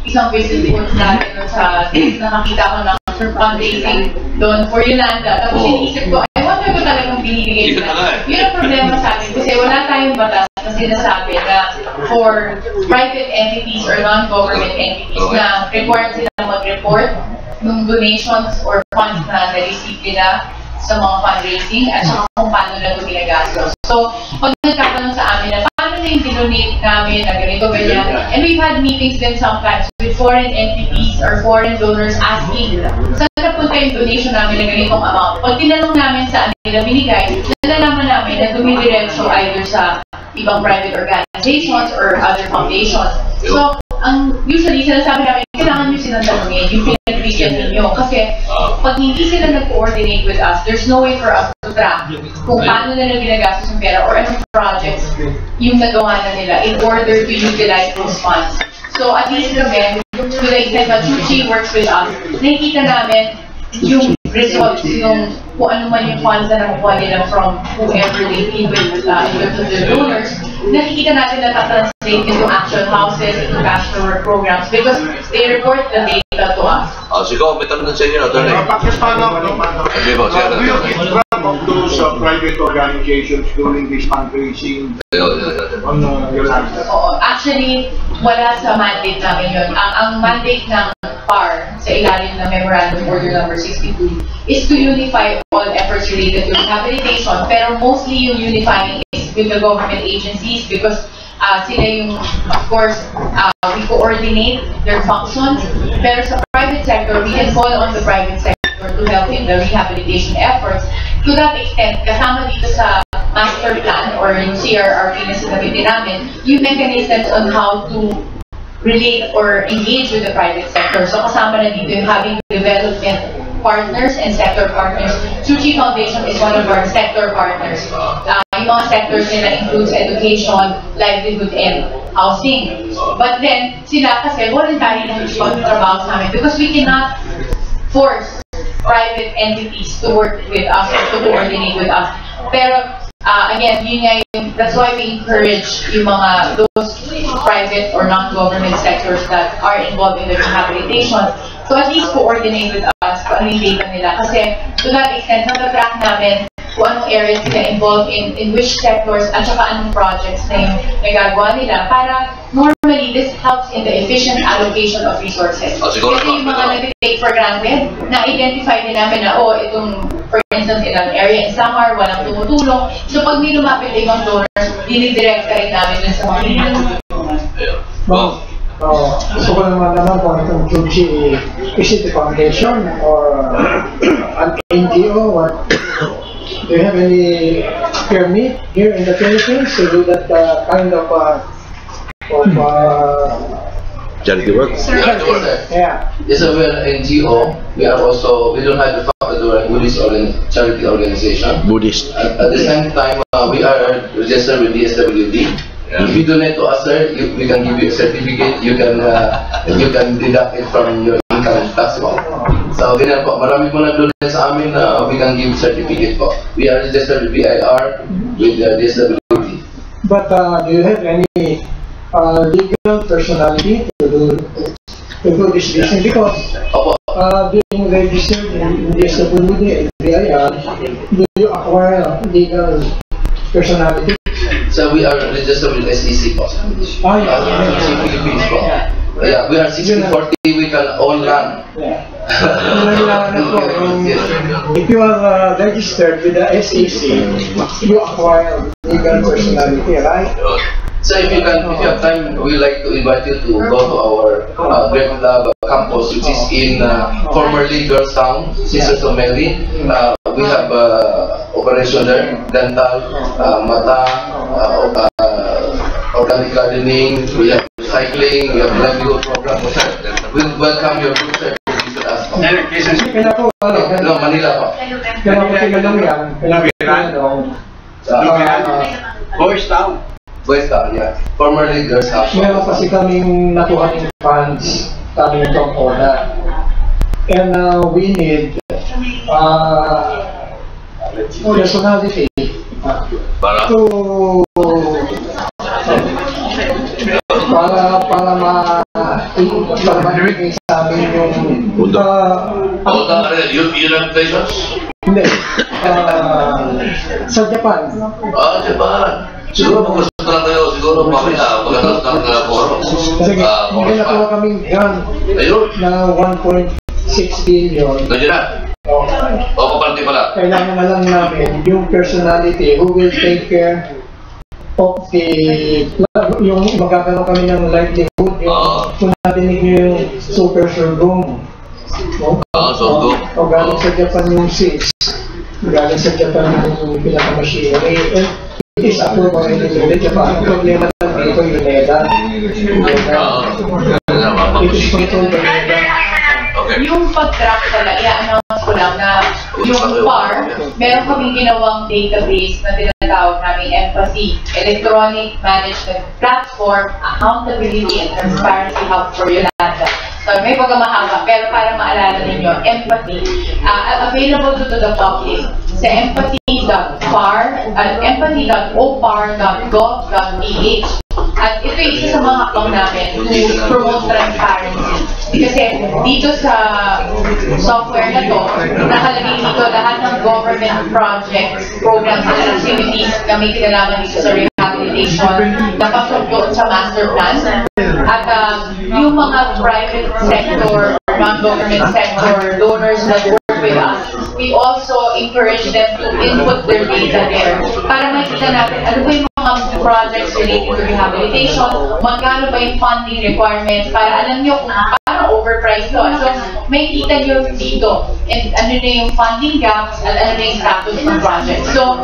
isang visit ko natin sa days na nakita ko ng fundraising doon for Yolanda. Tapos inisip ko, I wonder ko talagang binibigay nila. Yun ang problema sa atin kasi wala tayong batas na sinasabi na for private entities or non-government entities na required sila mag-report ng donations or funds na na-receive nila sa mga fundraising at saka kung paano na ito ginagastos. So, pag nagkatanong sa amin na paano na yung dinonate namin na ganito, ganyan, and we've had meetings then sometimes with foreign entities or foreign donors asking, saan napunta yung donation namin na ganitong amount? Pag tinanong namin saan nila binigay, nalalaman namin na dumidiretso either sa ibang private organizations or other foundations. So, usually sinasabi namin, kailangan nyo silang tanongin yung pinagbigyan ninyo. Kasi pag hindi sila nag-coordinate with us, there's no way for us to track kung paano nila ginagastos yung pera or anong projects yung nagawa na nila in order to utilize those funds. So at least kami, to the extent that Chuchi works with us, nakikita namin yung results, yung kung ano man yung funds na nakukuha nila from whoever they deal with in terms of their donors, nakikita natin na translate into actual houses, into cash for work programs because they report the data to us. Sigaw, may tanong sa inyo, attorney. Okay po, siya. Do you keep track of those private organizations doing this fundraising on Yolanda? Oo, actually, wala sa mandate namin yun. Ang mandate ng PAR sa ilalim ng Memorandum Order Number 62 is to unify all efforts related to rehabilitation, pero mostly yung unifying is with the government agencies because sila yung, of course, we coordinate their functions, pero sa private sector, we can call on the private sector to help in the rehabilitation efforts. To that extent, kasama dito sa master plan or yung CRRP na sinabi namin, yung mechanisms on how to relate or engage with the private sector. So kasama na dito yung having development partners and sector partners. Chuchi Foundation is one of our sector partners. Yung mga sectors nila includes education, livelihood, and housing. But then, sila kasi voluntary na pagtrabaho sa amin because we cannot force private entities to work with us or to coordinate with us. Pero again, yun nga yung, that's why we encourage yung mga those private or non-government sectors that are involved in the rehabilitation to at least coordinate with us kung ano yung data nila. Kasi to that extent, nag-track namin kung anong areas sila involved in which sectors at saka anong projects na yung nagagawa nila para normally this helps in the efficient allocation of resources. Kasi yung mga nag-take for granted, na-identify din namin na itong for instance, in an area in Samar, walang tumutulong. So pag may lumapit ibang donors, dinidirect ka rin namin dun sa mga gusto ko naman kung itong Chuchi, is it a foundation or an NGO? What? Do you have any permit here in the Philippines to do that kind of charity work? Yeah. Yes, we are an NGO. We are also, we don't have the fact that we are a Buddhist charity organization. Buddhist. At the same time, we are registered with the SWD. If you donate to us, sir, we can give you a certificate. You can deduct it from your income tax. So So, ganyan po. Marami po nag-donate sa amin na we can give certificate po. We are registered with BIR with disability. But do you have any legal personality to do this business? Because Opo. being registered in disability BIR, do you acquire legal personality? So, we are registered with SEC po. SEC Philippines po. Yeah, we are 60-40, we can own land. If you are registered with the SEC, you acquire legal personality, right? So if you have time, we like to invite you to go to our Great Lab campus, which is in formerly Girls Town, Sister Someli. We have operation there, dental, mata, organic gardening, we have cycling, we have livelihood program. We welcome your group sir to visit us. Kaya po, No, Manila po. kaya po tinanong yan, Boys Town. West Town, yeah. Formerly Girls House. meron kasi kaming nakuha ng funds kami itong order. And we need personality Para to para ma-ibigay sa amin yung United Nations? hindi sa Japan. Japan. Siguro kung gusto na kayo, siguro mamaya magandang ng forum. Kasi may nakuha kaming grant Ayun. na 1.6 billion. Nandiyan na. O, kaparti pala. Kailangan na lang namin yung personality who will take care of the yung magkakaroon kami ng livelihood. Kung natinig nyo yung super sorghum. Sorghum. O galing sa Japan yung seeds. Galing sa Japan yung pinaka-machinery. And it is approved by the Japan. Ang problema lang dito yung NEDA. It is controlled by NEDA. Yung pag-track pala, i-announce ko lang na yung PAR, meron kaming ginawang database na tinatawag namin Empathy, Electronic Management Platform, Accountability and Transparency Hub for Yolanda. So may pagkamahaba, pero para maalala ninyo, Empathy, available to the public sa empathy.opar.gov.ph. At ito yung isa sa mga hakbang namin to promote transparency. Kasi dito sa software na to, nakalagay dito lahat ng government projects, programs, and activities na may kinalaman dito sa rehabilitation, napasok sa master plan. At yung mga private sector, non-government sector donors that work with us, we also encourage them to input their data there para makita natin ano ba yung mga projects related to rehabilitation, magkano ba yung funding requirements para alam nyo kung paano overpriced to. So, may kita nyo dito and ano na yung funding gaps at ano na yung status ng project. So,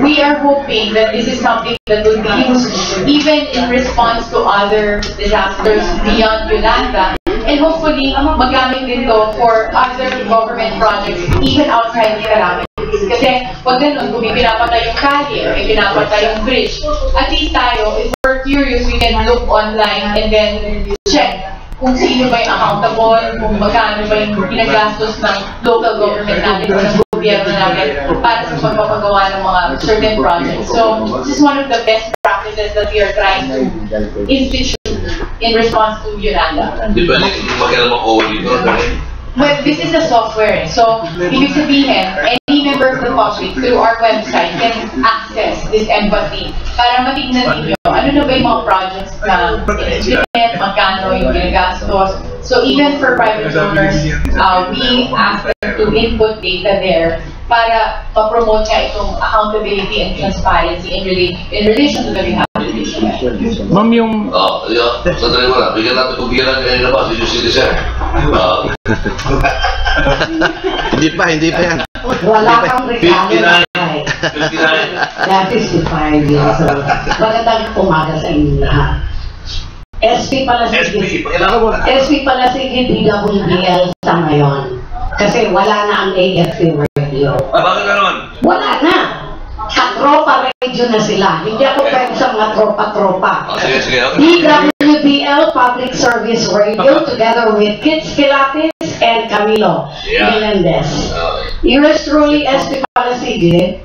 we are hoping that this is something that will be used even in response to other disasters beyond Yolanda. And hopefully, magamit din to for other government projects even outside the calamities. Kasi pag ganun, kung may pinapatay yung kalye or may pinapatay yung bridge, at least tayo, if we're curious, we can look online and then check kung sino ba yung accountable, kung magkano ba yung ginagastos ng local government natin o ng gobyerno natin para sa pagpapagawa ng mga certain projects. So, this is one of the best practices that we are trying to institute in response to Yolanda. Di ba yung makialam ako dito? Well, this is a software. So, ibig sabihin, any member of the public through our website can access this empathy para matignan ninyo ano na ba yung mga projects na in-implement, magkano yung ginagastos. So, even for private donors, we ask them to input data there para pa-promote niya itong accountability and transparency in relation to the rehabilitation. Ma'am, yung... Sandali mo na. Bigyan natin kung bigyan natin kanina ba si Citizen. Hindi pa yan. Wala kang regalo. 59. That is the 5 years old. Magandang umaga sa inyo lahat. SP pala si DWBL sa ngayon. Kasi wala na ang AFP radio. Bakit gano'n? Wala na. Katropa radio na sila. Hindi ako pwede sa mga tropa-tropa. Sige. DWBL Public Service Radio together with Kids Kilates and Camilo Melendez. Yours truly, SP Palasigi,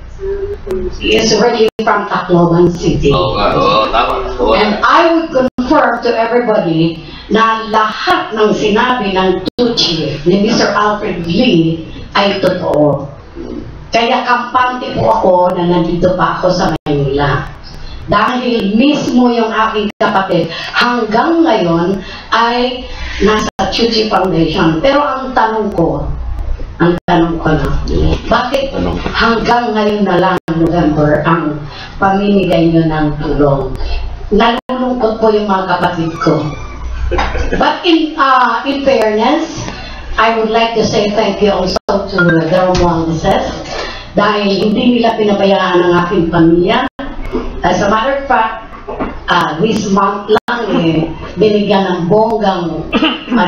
is really from Tacloban City. And I would confirm to everybody na lahat ng sinabi ng Tucci ni Mr. Alfred Lee ay totoo. Kaya kampante po ako na nandito pa ako sa Manila. Dahil mismo yung aking kapatid hanggang ngayon ay nasa Tucci Foundation. Pero ang tanong ko na, bakit hanggang ngayon na lang November ang pamimigay nyo ng tulong? Nalulungkot po yung mga kapatid ko. But in fairness, I would like to say thank you also to the Romualdez's dahil hindi nila pinabayaan ang aking pamilya. As a matter of fact, this month lang binigyan ng bonggang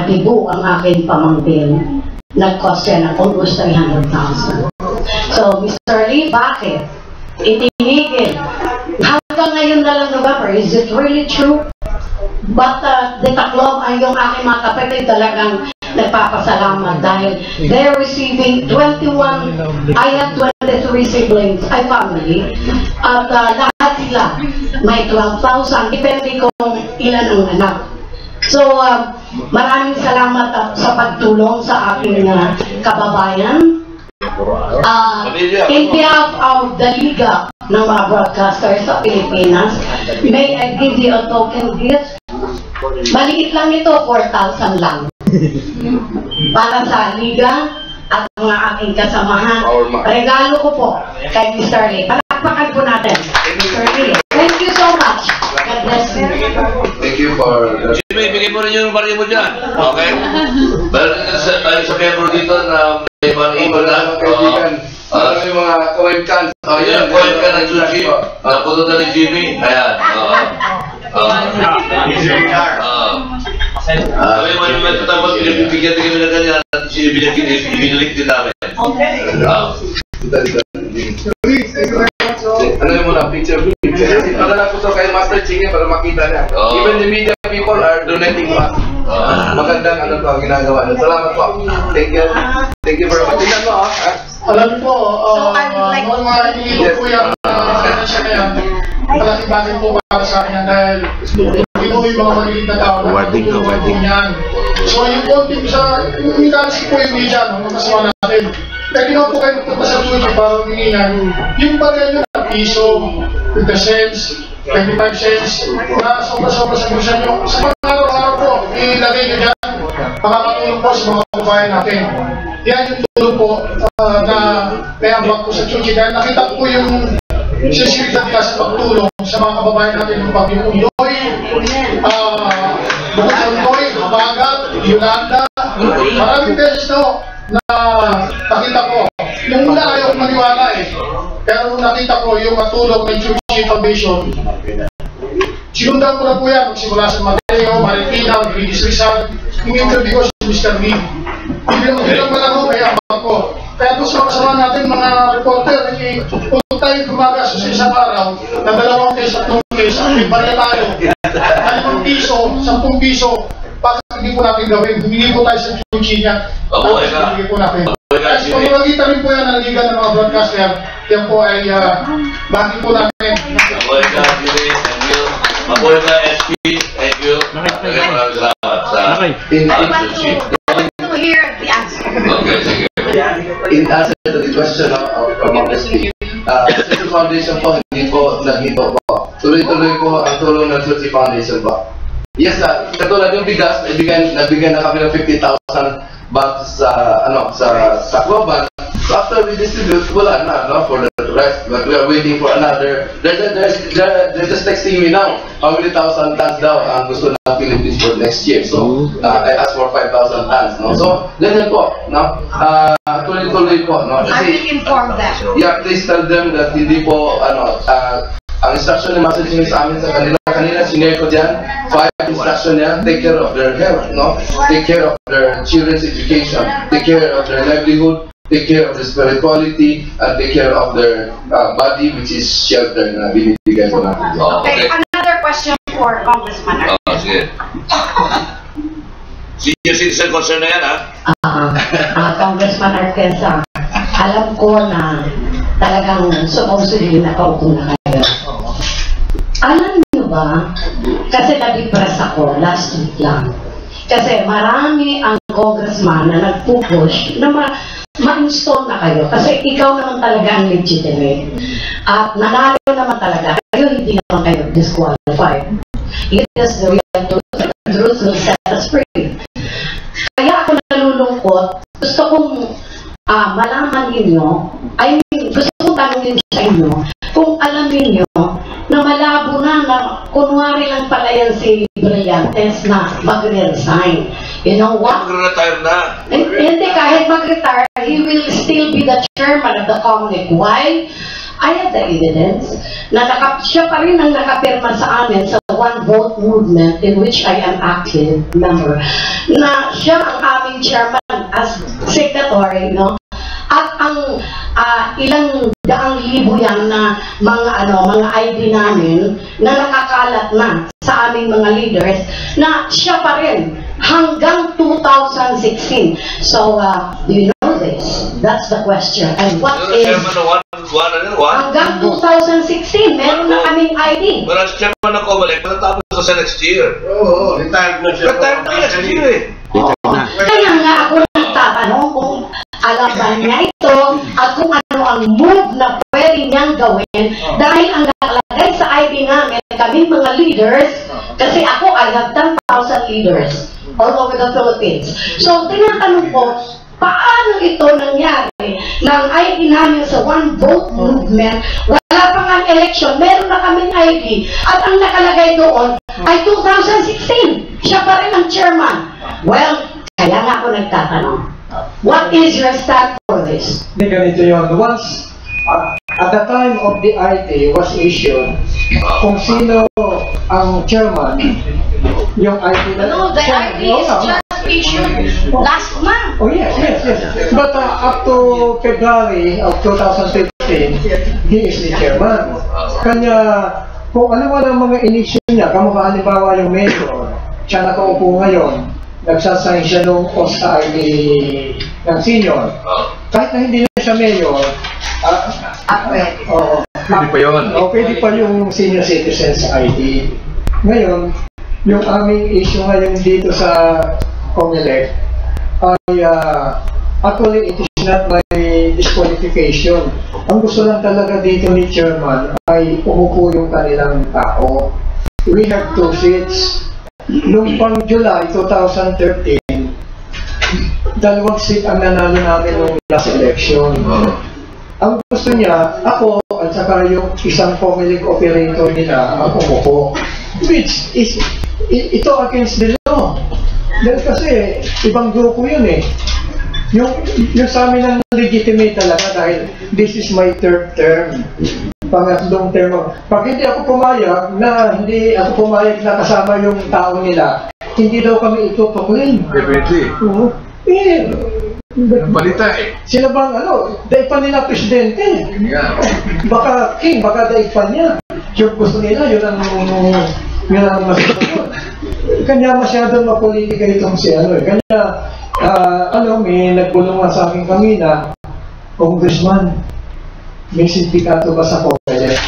dibu ang aking pamangkin. Nag-cost yan ng almost 300,000. So, Mr. Lee, bakit? Itinigil. Hanggang ngayon na lang November, is it really true? But the Tacloban ay yung aking mga kapatid talagang nagpapasalamat dahil they're receiving 21, I have 23 siblings, ay family, at lahat sila may 12,000, depende kung ilan ang anak. So, maraming salamat sa pagtulong sa aking kababayan. In behalf of the Liga ng mga broadcasters sa Pilipinas, may I give you a token gift? Maliit lang ito, 4,000 lang. Para sa Liga at mga aking kasamahan. Regalo ko po kay Mr. Lee. Palakpakan po natin, Mr. Lee. Thank you so much. God bless you. Thank you for... Jimmy, bigay mo rin yung bari mo dyan. Okay? Meron tayo sa member dito na may mga email na. May mga coin cans. Yan, coin can ng Sushi. Naputo na ni Jimmy. Ayan. Sabi mo yung mga tapos pinibigyan kami na ganyan at ibinalik din namin. Ano yung muna, picture? Kasi para lang po kay Master Ching para makita na. Even the media people are donating to us. Magandang ano to, ginagawa. Salamat po. Thank you. Thank you very much. Tingnan mo alam po, mga inigo po yung siya na yan. Malaking bagay po para sa akin yan dahil hindi po yung mga maliit na tao na tutulungan po yan. So yung konting sa, ikalas po yung media, mga kasama natin. Kaya ginawa po kayo magpunta sa Tucci para humingihan. Yung baril nyo na piso, 50 cents, 25 cents, na sobra-sobra sa gusto nyo. Sa mga araw-araw po, ilagay nyo dyan. Makakatulong po sa mga kababayan natin. Yan yung tulong po na naiambag po sa Tucci. Dahil nakita po yung sinsiridad nila sa pagtulong sa mga kababayan natin ng Bagyong Undoy, Bukod sa Undoy, Habagat, Yolanda. Maraming beses na nakita ko. Yung una ayaw maniwala pero nakita ko yung matulong ng Tucci Foundation. Sinundan ko na po yan magsimula sa Mateo, Marikina, British Rizal. Yung interview ko si Mr. Lee. Hindi lang malaro kaya ako. Kaya po sa kasama natin mga reporter, kung tayo gumaga sa isang araw, na 2 case at 3 case, may barya tayo. 5 piso, 10 piso, bakit hindi po natin gawin? Humingi po tayo sa Tucci niya. Hindi po natin. Kasi pamamagitan rin po yan ng Liga ng mga broadcaster, yan po ay bakit po natin. Mabuhay ka, SP. Thank you. Maraming salamat sa Tucci. To hear the answer. Okay, sige. In answer to the question of SP, Tucci Foundation po, hindi po nagito po. Tuloy-tuloy po ang tulong ng Tucci Foundation po. Yes, katulad yung bigas, nabigyan na kami ng 50,000 bags sa Tacloban. So after we distribute, wala na for the rest. But we are waiting for another. They're just texting me now. How many thousand tons daw ang gusto ng Philippines for next year? So I asked for 5,000 tons. No? So ganyan po. No? Tuloy-tuloy po. No? I will inform them. Yeah, please tell them that hindi po ang instruction ni Master Ching sa amin sa kanila sinare ko dyan, 5 instruction niya, take care of their health, no? Take care of their children's education, take care of their livelihood, take care of their spirituality, and take care of their body, which is shelter na binibigay ko natin. Okay, another question for Congressman. Sige. Senior citizen concern na yan, ha? Congressman Arquesa, alam ko na talagang supposedly nakaupo na kayo. Alam niyo ba, kasi na-depress ako last week lang. Kasi marami ang congressman na nagpupush na ma-install na kayo. Kasi ikaw naman talaga ang legitimate. At nanalo naman talaga. Kayo hindi naman kayo disqualified. It is the real truth will set us free. Kaya ako nalulungkot. Gusto kong malaman ninyo, gusto kong tanongin sa inyo, kung alam ninyo na malabo na kunwari lang pala yan si Brillantes na magre-resign. You know what? Mag-retire na. Hindi, kahit mag-retire, he will still be the chairman of the COMELEC. Why? I have the evidence na siya pa rin ang nakapirma sa amin sa One Vote movement in which I am active member, na siya ang aming chairman as secretary, no? At ang ilang daang libo yan na mga ID namin na nakakalat na sa aming mga leaders na siya pa rin hanggang 2016. So, do you know this? That's the question. And what is... Hanggang 2016, meron na kaming ID. Pero as chairman ng COMELEC, matatapos na sa next year. Oo, retired na siya. Retired na next year, eh. Kaya nga ako nagtatanong kung alam ba niya ito at kung ano ang move na pwede niyang gawin dahil ang nakalagay sa ID namin, kaming mga leaders, kasi ako, I have 10,000 leaders all over the Philippines. So, tinatanong ko, paano ito nangyari ng ID namin sa One Vote movement? Wala pa nga election, meron na kaming ID at ang nakalagay doon ay 2016. Siya pa rin ang chairman. Well, kaya nga ako nagtatanong. What is your stand for this? Hindi, ganito yun. Once, at the time of the ID was issued, kung sino ang chairman, yung ID na... No, the ID is just issued last month. Oh, yes. But up to February of 2015, he is the chairman. Kanya, kung ano man ang mga inisyu niya, kamukha halimbawa yung mayor, siya nakaupo ngayon, nagsasign siya nung OSTA ID ng senior. Kahit na hindi na siya mayor, Pwede pa yun. Pwede pa yung senior citizens ID. Ngayon, yung aming issue ngayon dito sa COMELEC ay actually it is not my disqualification. Ang gusto lang talaga dito ni chairman ay umupo yung kanilang tao. We have 2 seats. Noong pang July 2013, 2 seat ang nanalo namin noong last election. Ang gusto niya, ako at saka yung isang COMELEC operator nila ang umupo. Which is, ito against the law. Dahil kasi, ibang grupo yun eh. Yung sa amin ang legitimate talaga dahil this is my 3rd term. Pangatlong term. Pag hindi ako pumayag na kasama yung tao nila, hindi daw kami ito proclaim. Definitely. Balita eh. Sila bang daipan nila presidente. Baka king, baka daipan niya. Yung gusto nila, yun ang masasagot. Kanya masyadong mapolitika itong si Kanya, may nagpulungan sa akin kanina, Congressman, may sindikato ba sa COMELEC?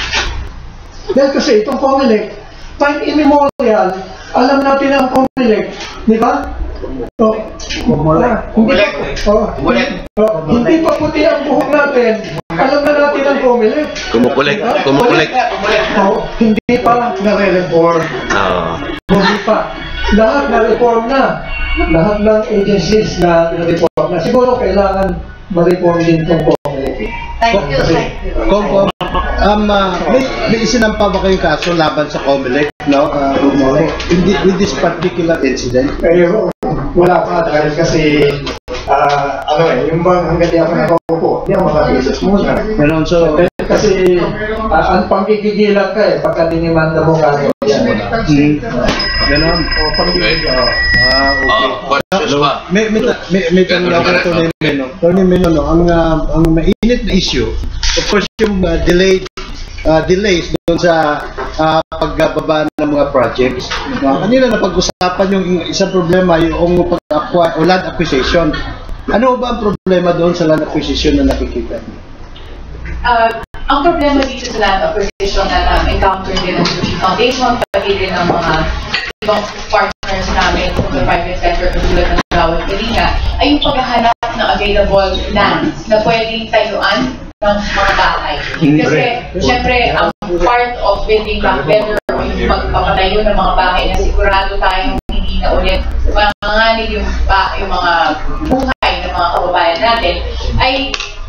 Dahil kasi itong COMELEC, time immemorial, alam natin ang COMELEC, di ba? Hindi pa puti ang buhok natin, alam na natin ang COMELEC. Kumukulik. Hindi pa nare-reform. Hindi pa. Lahat na-reform na. Lahat ng agencies na reform na. Siguro kailangan ma-reform din itong COMELEC. Thank you. May isinampa ba kayong kaso laban sa COMELEC, no? With this particular incident? Wala pa dahil kasi yung bang hanggang di ako nakaupo, di ako makabisis muna. Kasi ang panggigigilan ka pagka dinimanda mo ka yan. Ganon? Panggigilan. Questions ba? May tanong ako Tony Meno, ang mainit na issue, of course yung delayed delays doon sa pagbaba ng mga projects. Kanina napag-usapan yung isang problema, yung pag-acquire o land acquisition. Ano ba ang problema doon sa land acquisition na nakikita? Ang problema dito sa land acquisition na encounter din ng Sushi Foundation, pati din ng mga ibang partners namin sa private sector tulad ng Gawad Kalinga, ay yung paghahanap ng available lands na pwedeng tayuan ng mga bahay. Kasi, syempre, ang part of building back better o yung pagpapatayo ng mga bahay na sigurado tayong hindi na ulit manganganib yung mga buhay ng mga kababayan natin, ay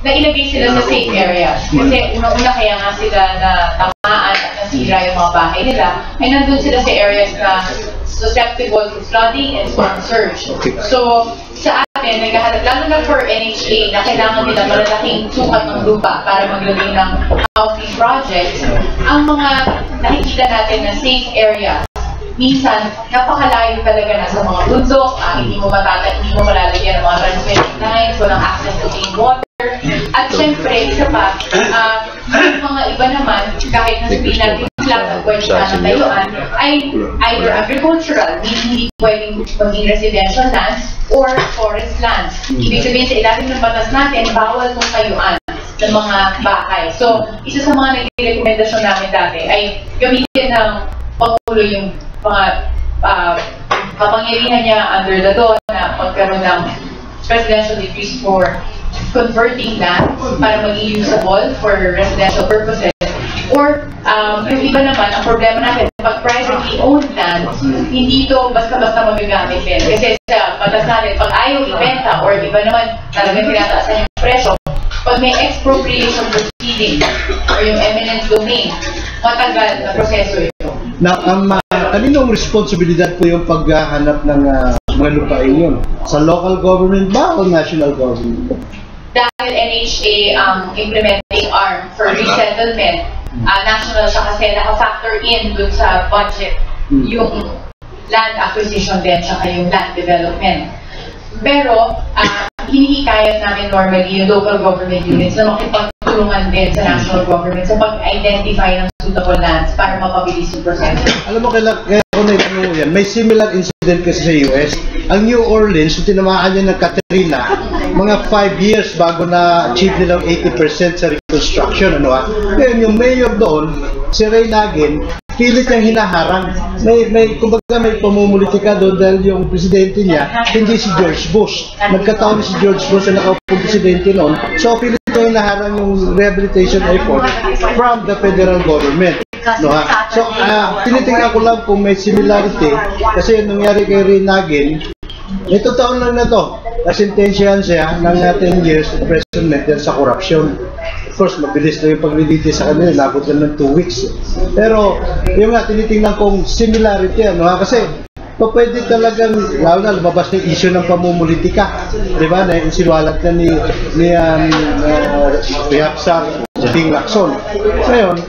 nailagay sila sa safe areas. Kasi unang-una kaya nga sila na tamaan at nasira yung mga bahay nila, ay nandun sila sa areas na susceptible to flooding and storm surge. So, sa atin, naghahanap, lalo na for NHA, na kailangan nila malalaking sukat ng lupa para maglagay ng housing projects, ang mga nakikita natin na safe areas, minsan, napakalayo talaga na sa mga bundok, hindi mo malalagyan ng mga transmission lines, walang access to clean water. At syempre, isa pa, yung mga iba naman, kahit nasabihin natin lang ang pwede na natayuan, ay either agricultural, hindi pwedeng maging residential lands, or forest lands. Ibig sabihin sa ilalim ng batas natin, bawal kong tayuan ng mga bahay. So, isa sa mga naging rekomendasyon namin dati ay gamitin ng Pangulo yung mga kapangyarihan niya under the law na magkaroon ng presidential decrees for converting land para maging usable for residential purposes. Or, yung iba naman, ang problema natin, pag privately owned land, hindi ito basta-basta magagamit din. Kasi sa batas natin, pag ayaw ibenta or iba naman talagang tinataasan yung presyo, pag may expropriation proceeding or yung eminent domain, matagal na proseso ito. Na kaninong responsibilidad po yung paghahanap ng mga lupain yun? Sa local government ba o national government? Dahil NHA ang implementing arm for resettlement, national siya kasi naka-factor in dun sa budget yung land acquisition din tsaka yung land development. Pero, hinihikayat namin normally yung local government units na makipagtulungan din sa national government sa pag-identify ng suitable lands para mapabilis yung proseso. Alam mo, kaya ako naitanong yan, may similar incident kasi sa US. Ang New Orleans, yung tinamaan niya ng Katrina, mga 5 years bago na-achieve nilang 80% sa reconstruction. Ngayon, yung mayor doon, si Ray Nagin, pilit niyang hinaharang. Kumbaga may pamumulitika doon dahil yung presidente niya, hindi si George Bush. Nagkataon si George Bush na nakapong presidente noon. So, pilit niyang hinaharang yung rehabilitation effort from the federal government. So, tinitingnan ko lang kung may similarity kasi yung nangyari kay Ray Nagin, ito taon lang na to, nasintensyahan siya ng 10 years imprisonment dahil sa corruption. Of course, mabilis na yung pag-release sa kanila, nabot na ng 2 weeks. Pero, yung nga, tinitingnan kong similarity, kasi pwede talagang, lalo na lumabas na yung issue ng pamumulitika. Diba? Na insinualat na ni Rihapsar, Ping Lacson. Ngayon,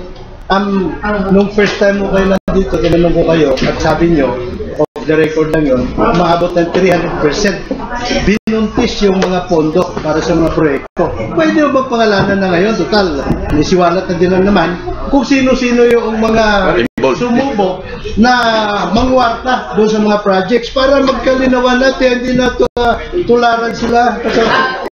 nung first time mo kayo nandito, tinanong ko kayo, at sabi nyo, off the record lang yun, maabot ng 300%. Binuntis yung mga pondo para sa mga proyekto. Pwede mo ba pangalanan na ngayon? Total, nisiwalat na din lang naman kung sino-sino yung mga sumubok na mangwarta doon sa mga projects para magkalinawan natin, hindi na tularan sila.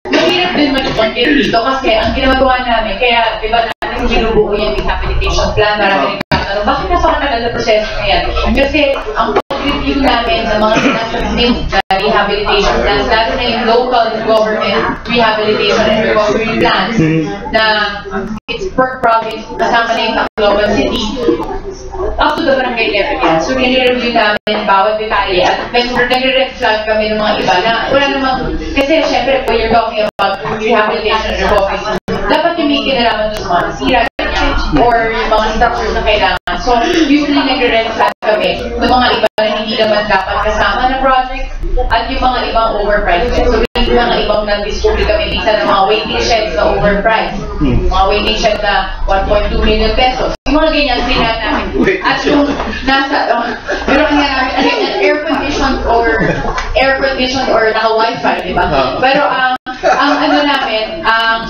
Mahirap din mag-content dito kasi ang ginagawa namin, kaya di ba natin ginubuo yung rehabilitation plan, marami rin tatanong, bakit napakatagal na proseso na yan? Kasi ang pag-review namin ng mga sinasubmit na rehabilitation plans, lalo na yung local government rehabilitation and recovery plans na it's per province, kasama na yung Tacloban City, up to the barangay level yan. So, nire-review namin bawat detalye at nagre-red flag kami ng mga iba na wala namang, kasi syempre when you're talking about rehabilitation and recovery, dapat yung may kinalaman doon sa mga nasira or yung mga structures na kailangan. So, usually nagre-red flag kami ng mga iba na hindi naman dapat kasama na project at yung mga ibang overpriced. So, yung mga ibang nag-discovery kami minsan ng mga waiting sheds na overpriced. Mga waiting sheds na 1.2 million pesos. Yung mga ganyan, sila namin. At yung nasa, pero ang nga namin, air-conditioned or naka-wifi, di ba? Pero ang ano namin, ang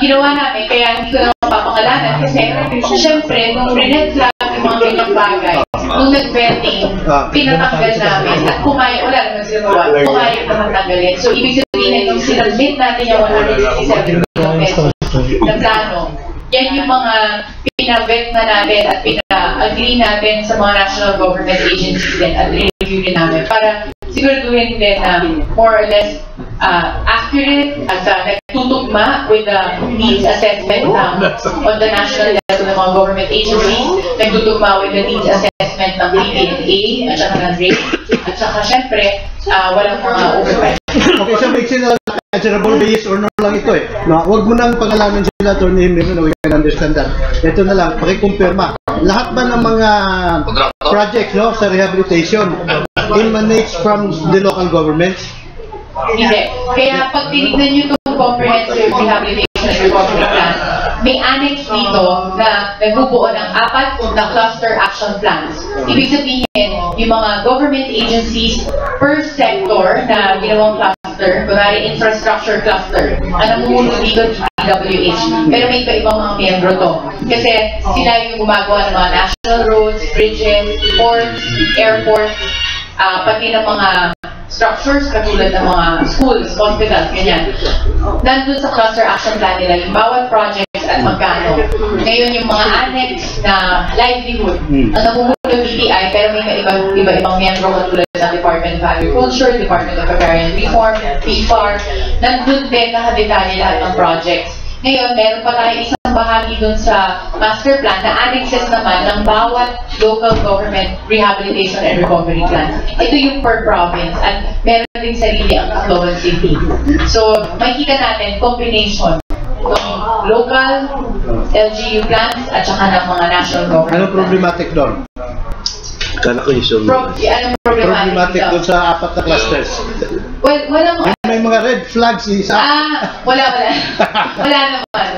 ginawa namin, kaya hindi ko na mapapangalanan kasi syempre, nung red flag yung mga ganyang bagay, nung nag-vetting, pinatanggal namin at wala naman sila pumayag na matanggalin. So, ibig sabihin, nung sinabit natin yung 167 million pesos na plano, yan yung mga pinavet na natin at pina-agree natin sa mga national government agencies din at review din namin para siguraduhin din na more or less accurate at nagtutugma with the needs assessment on the national level ng mga government agencies, nagtutugma with the needs assessment ng PPNA at saka ng RAID at saka syempre walang mga override. Okay, so make sure na answerable ba yes or no lang ito eh. No, huwag mo nang pangalanan sila, Attorney Himino, na we can understand that. Ito na lang, pakikumpirma. Lahat ba ng mga projects no, sa rehabilitation emanates from the local governments? Hindi. Kaya pag tinignan nyo itong comprehensive rehabilitation and recovery plan, may annex dito na nagbubuo ng 4 na cluster action plans. Ibig sabihin, yung mga government agencies per sector na ginawang cluster, kunwari infrastructure cluster, ang namumuno dito DPWH. Pero may iba-ibang mga miyembro to. Kasi sila yung gumagawa ng mga national roads, bridges, ports, airports, pati ng mga structures katulad ng mga schools, hospitals, ganyan. Nandun sa cluster action plan nila yung bawat projects at magkano. Ngayon yung mga annex na livelihood, ang namumuno DTI pero may iba-ibang miyembro katulad ng Department of Agriculture, Department of Agrarian Reform, PFAR, nandun din nakadetalye lahat ng projects. Ngayon, meron pa tayong isang bahagi dun sa master plan na annexes naman ng bawat local government rehabilitation and recovery plan. Ito yung per province at meron din sarili ang Tacloban City. So, makikita natin combination ng local LGU plans at saka ng mga national government. Anong problematic doon? Kala ko yung anong problematic doon sa 4 na clusters? Well, walang... May mga red flags isa. Wala naman.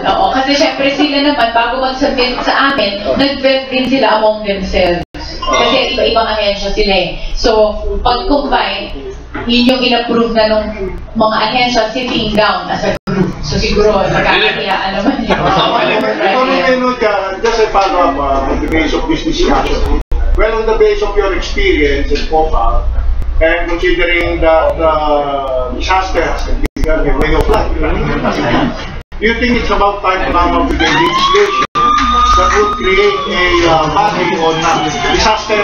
Oo. Kasi syempre sila naman, bago mag-submit sa amin, nag-vet din sila among themselves. Kasi iba-ibang ahensya sila eh. So, pag-combine, yun yung in-approve na nung mga ahensya sitting down as a group. So, siguro, magkakayaan naman yun. Just a follow-up on the base of this discussion. Well, on the base of your experience in POPA, and considering that disaster has become a way of life, do you think it's about time to come up with a legislation that would create a body on disaster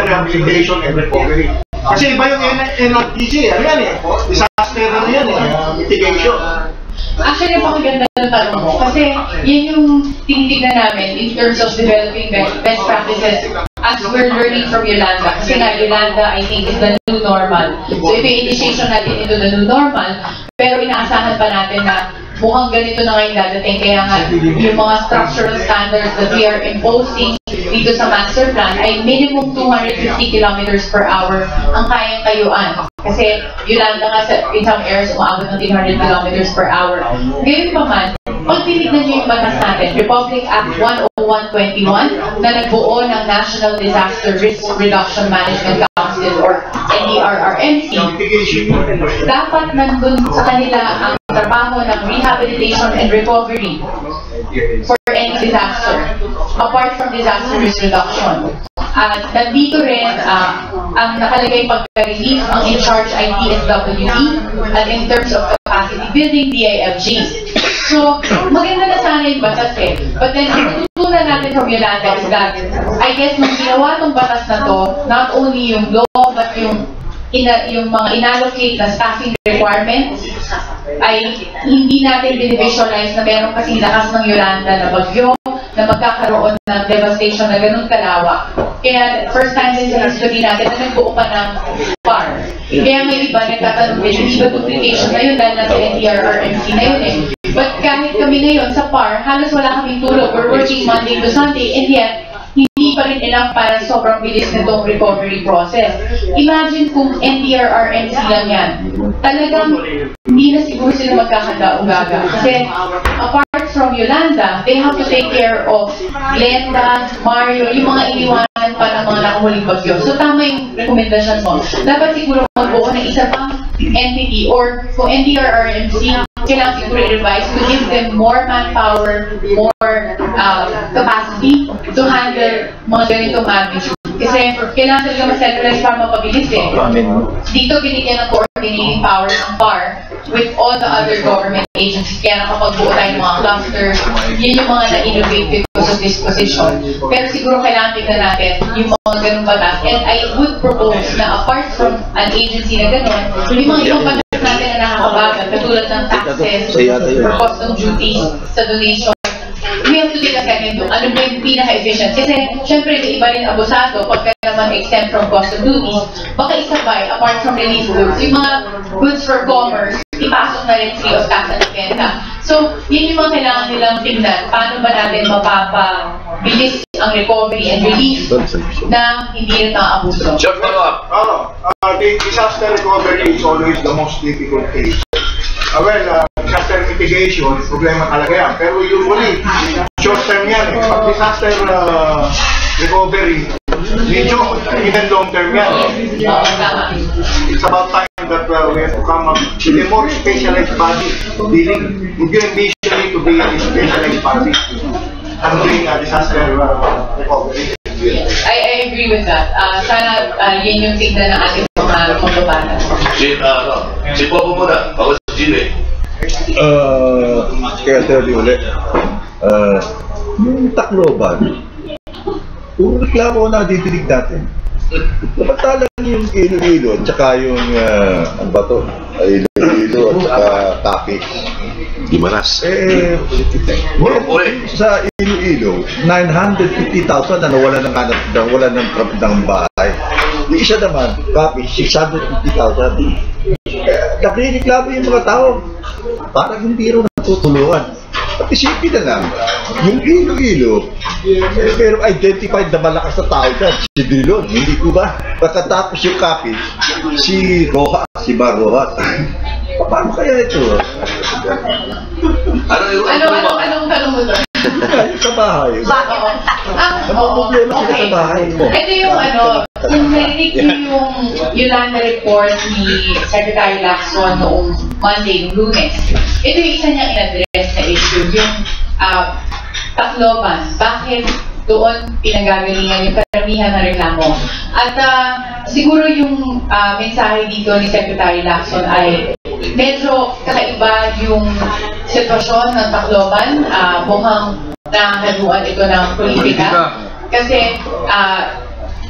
rehabilitation and recovery? Kasi iba yung NRDC, ano yan eh, disaster na yan eh, mitigation. Actually, napakaganda ng tanong mo. Kasi yun yung tinitignan namin in terms of developing best practices as we're learning from Yolanda. Kasi nga, Yolanda, I think, is the new normal. So, ito yung initiation natin into the new normal. Pero inaasahan pa natin na mukhang ganito na ngayon dadating. Kaya nga, yung mga structural standards that we are imposing dito sa master plan ay minimum 250 kilometers per hour ang kayang kayuan. Kasi Yolanda nga in some areas umaabot ng 300 kilometers per hour. Ngayon pa man, pag tinignan nyo yung batas natin, Republic Act 10121 na nagbuo ng National Disaster Risk Reduction Management Council or NDRRMC, dapat nandun sa kanila ang trabaho ng rehabilitation and recovery for any disaster, apart from disaster risk reduction. At nandito rin ang nakalagay pagka-relief, ang in-charge ay DSWD, at in terms of capacity building, DIFG. So, maganda na sana yung batas eh. But then, ang natutunan natin from Yolanda is that, I guess, nung ginawa tong batas na to, not only yung law, but yung mga inallocate na staffing requirements ay hindi natin binivisualize na meron kasing lakas ng Yolanda na bagyo na magkakaroon ng devastation na ganun kalawak. Kaya first time din sa history natin na nagbuo pa ng PAR. Kaya may iba nagtatanong din, hindi ba duplication na yun dahil nasa NDRRMC na yun eh. But kahit kami ngayon sa PAR, halos wala kaming tulog. We're working Monday to Sunday and yet, hindi pa rin enough para sobrang bilis nitong recovery process. Imagine kung NDRRMC lang yan. Talagang hindi na siguro sila magkakanda-ugaga. Kasi apart from Yolanda, they have to take care of Glenda, Mario, yung mga iniwanan pa ng mga nakahuling bagyo. So tama yung rekomendasyon mo. Dapat siguro magbuo ng isa pang entity or kung NDRRMC, kailangan siguro i-revise to give them more manpower, more capacity to handle mga ganitong magnitude. Kasi kailangan talaga ma-centralize para mapabilis eh. Dito binigyan ng coordinating power ng PAR with all the other government agencies. Kaya nakapagbuo tayo ng mga clusters. Yun yung mga na-innovate because of this position. Pero siguro kailangan tignan natin yung mga ganung batas. And I would propose na apart from an agency na gano'n, yung mga ibang batas natin na nakakabagal, katulad ng taxes, or custom duties, sa donation, we have to take a second look. Ano ba yung pinaka-efficient? Kasi, syempre, may iba rin abusado pagka naman exempt from custom duties. Baka isabay, apart from relief goods, yung mga goods for commerce, ipasok na rin free of tax at benta. So, yun yung mga kailangan nilang tingnan. Paano ba natin mapapabilis ang recovery and relief na hindi rin na-abuso? Sure, follow-up. The disaster recovery is always the most difficult case. Disaster mitigation, problema talaga yan. Pero usually, short term yan eh. Pag disaster recovery, medyo even long term yan eh. It's about time that we have to come up with a more specialized body dealing. Would you envision it to be a specialized body handling disaster recovery? I agree with that. Sana yun yung tignan ng ating mga kumbabanan. Si Popo muna, ako si Jimmy. Kaya sabi ulit, yung Tacloban, kung reklamo na ditinig natin, napatalang yung Iloilo at saka yung, ang bato, Iloilo at saka Tapis. Dimanas. Sa Iloilo, 950,000 na nawala ng bahay. Yung isa naman, Tapis, 650,000. Nakireklamo yung mga tao, parang hindi rin natutulungan. At isipin na lang, yung Iloilo, pero identified na malakas na tao dyan, si Drilon, hindi ko ba? Pagkatapos yung Kapis, si Rojas, si Bar Rojas. Paano kaya ito? Anong tanong mo doon? Sa bahay. Ano problema sila sa bahay mo? Ito yung kung narinig niyo yung Yolanda report ni Secretary Lacson noong Monday, noong Lunes, ito yung isa niyang in-address na issue, yung Tacloban. Bakit doon pinanggagalingan yung karamihan na reklamo? At siguro yung mensahe dito ni Secretary Lacson ay medyo kakaiba yung sitwasyon ng Tacloban. Mukhang nakahaluan ito ng politika. Kasi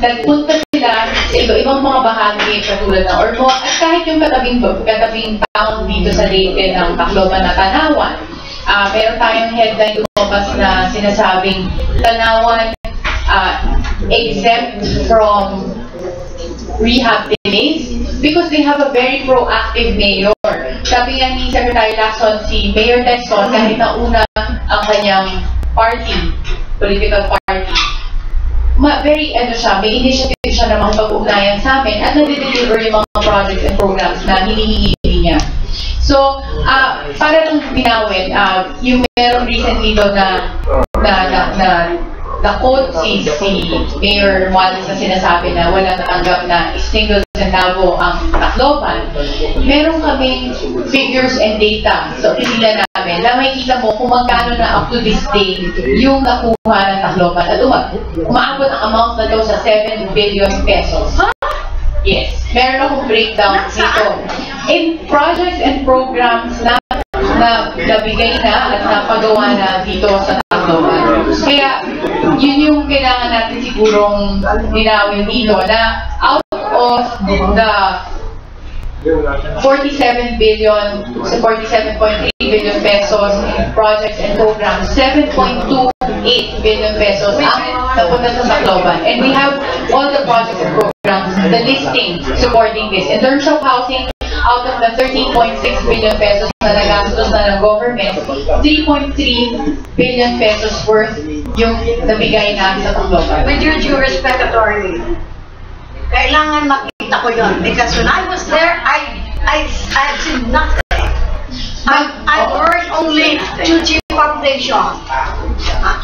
nagpunta sila sa iba-ibang mga bahagi katulad ng Ormo at kahit yung katabing town dito sa Leyte ng Tacloban na Tanawan. Meron tayong headline lumabas na sinasabing Tanawan exempt from rehab delays because they have a very proactive mayor. Sabi nga ni Secretary Lacson, si Mayor Texon, kahit nauna ang kanyang party, political party, very may initiative siya na makipag-ugnayan sa amin at nade-deliver yung mga projects and programs na hinihingi niya. So, para lang binawin, yung meron recently doon na quote si Mayor Wallace na sinasabi na walang natanggap na single centavo ang Tacloban, meron kaming figures and data sa opisina namin na makikita mo kung magkano na up to this day yung nakuha ng Tacloban at umaabot ang amount na daw sa 7 billion pesos. Yes, meron akong breakdown dito. In projects and programs na nabigay na at napagawa na dito sa Tacloban. Kaya, yun yung kailangan natin sigurong linawin dito na out of the 47 billion sa 47.3 billion pesos in projects and programs, 7.28 billion pesos ang napunta sa Tacloban. And we have all the projects and programs, the listing supporting this. In terms of housing, out of the 13.6 billion pesos na nagastos na ng government, 3.3 billion pesos worth yung nabigay natin sa Tacloban. With your due respect, attorney, kailangan makita ko yun. Because when I was there, I had seen nothing. I heard only Chuchi Foundation.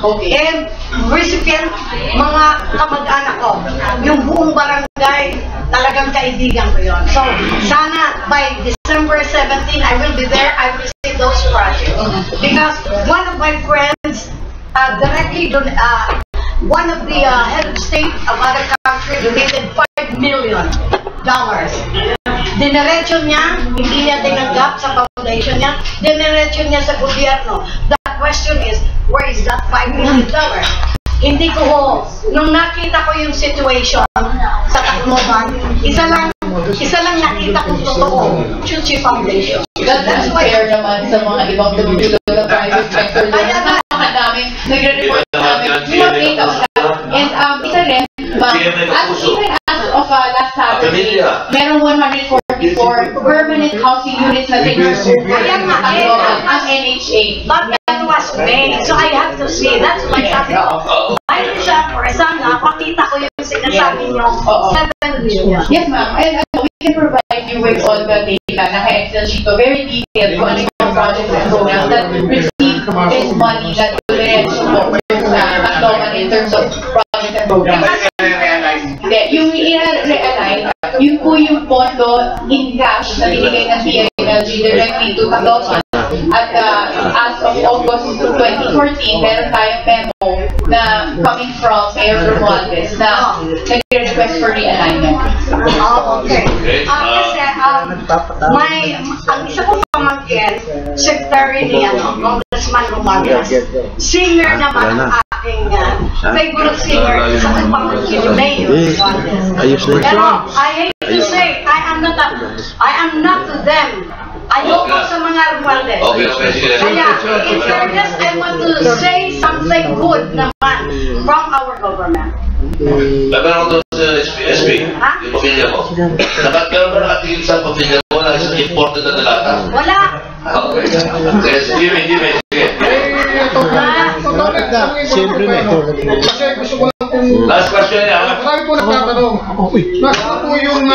Okay. And recipient, mga kamag-anak ko. Yung buong barangay, talagang kaibigan ko yun. So, sana by this December 17, I will be there. I will see those projects. Because one of my friends directly, one of the head of state of other country donated $5 million. Dinerecho niya, hindi niya tinanggap sa foundation niya, dinerecho niya sa gobyerno. The question is, where is that $5 million? Hindi ko ho, nung nakita ko yung situation sa Tacloban, isa lang nakita kong totoo, Chuchi Foundation. That's fair naman sa mga ibang tumutulong na private sector. Kaya nga, daming nagre-report namin. We have data on that. And isa rin, even as of last Saturday, meron 144 permanent housing units na tingnan ang NHA. But that was made, so I have to see. That's why sabi ko, ay for sana, pakita ko yung sinasabi nyo, 7 million. Yes, ma'am. And we can provide you with all the data, naka-Excel sheet, very detailed kung ano yung projects and programs that receive this money that will support Tacloban in terms of projects and programs. Yung i-realign, yun po yung pondo in cash na binigay ng PILG directly to Tacloban. At as of August 2014, meron tayong memo na coming from Mayor Romualdez na nag-request for realignment. Okay. Kasi, ang isa kong pamangkin, secretary ni Congressman Romualdez, singer naman ang aking favorite singer sa pamangkin, Mayor Romualdez. Pero, I hate to say, I am not to them. Ayoko sa mga Romualdez. Kaya, in fairness, I want to say something good naman from our government. Nagkaroon doon sa SB, yung pamilya mo. Meron ba nakatingin sa pamilya mo na isang important na dalata? Wala. Okay. Jimmy, sige. Siyempre na. Kasi gusto ko lang kung... Last question niya. Marami po nagtatanong. Nasaan po yung...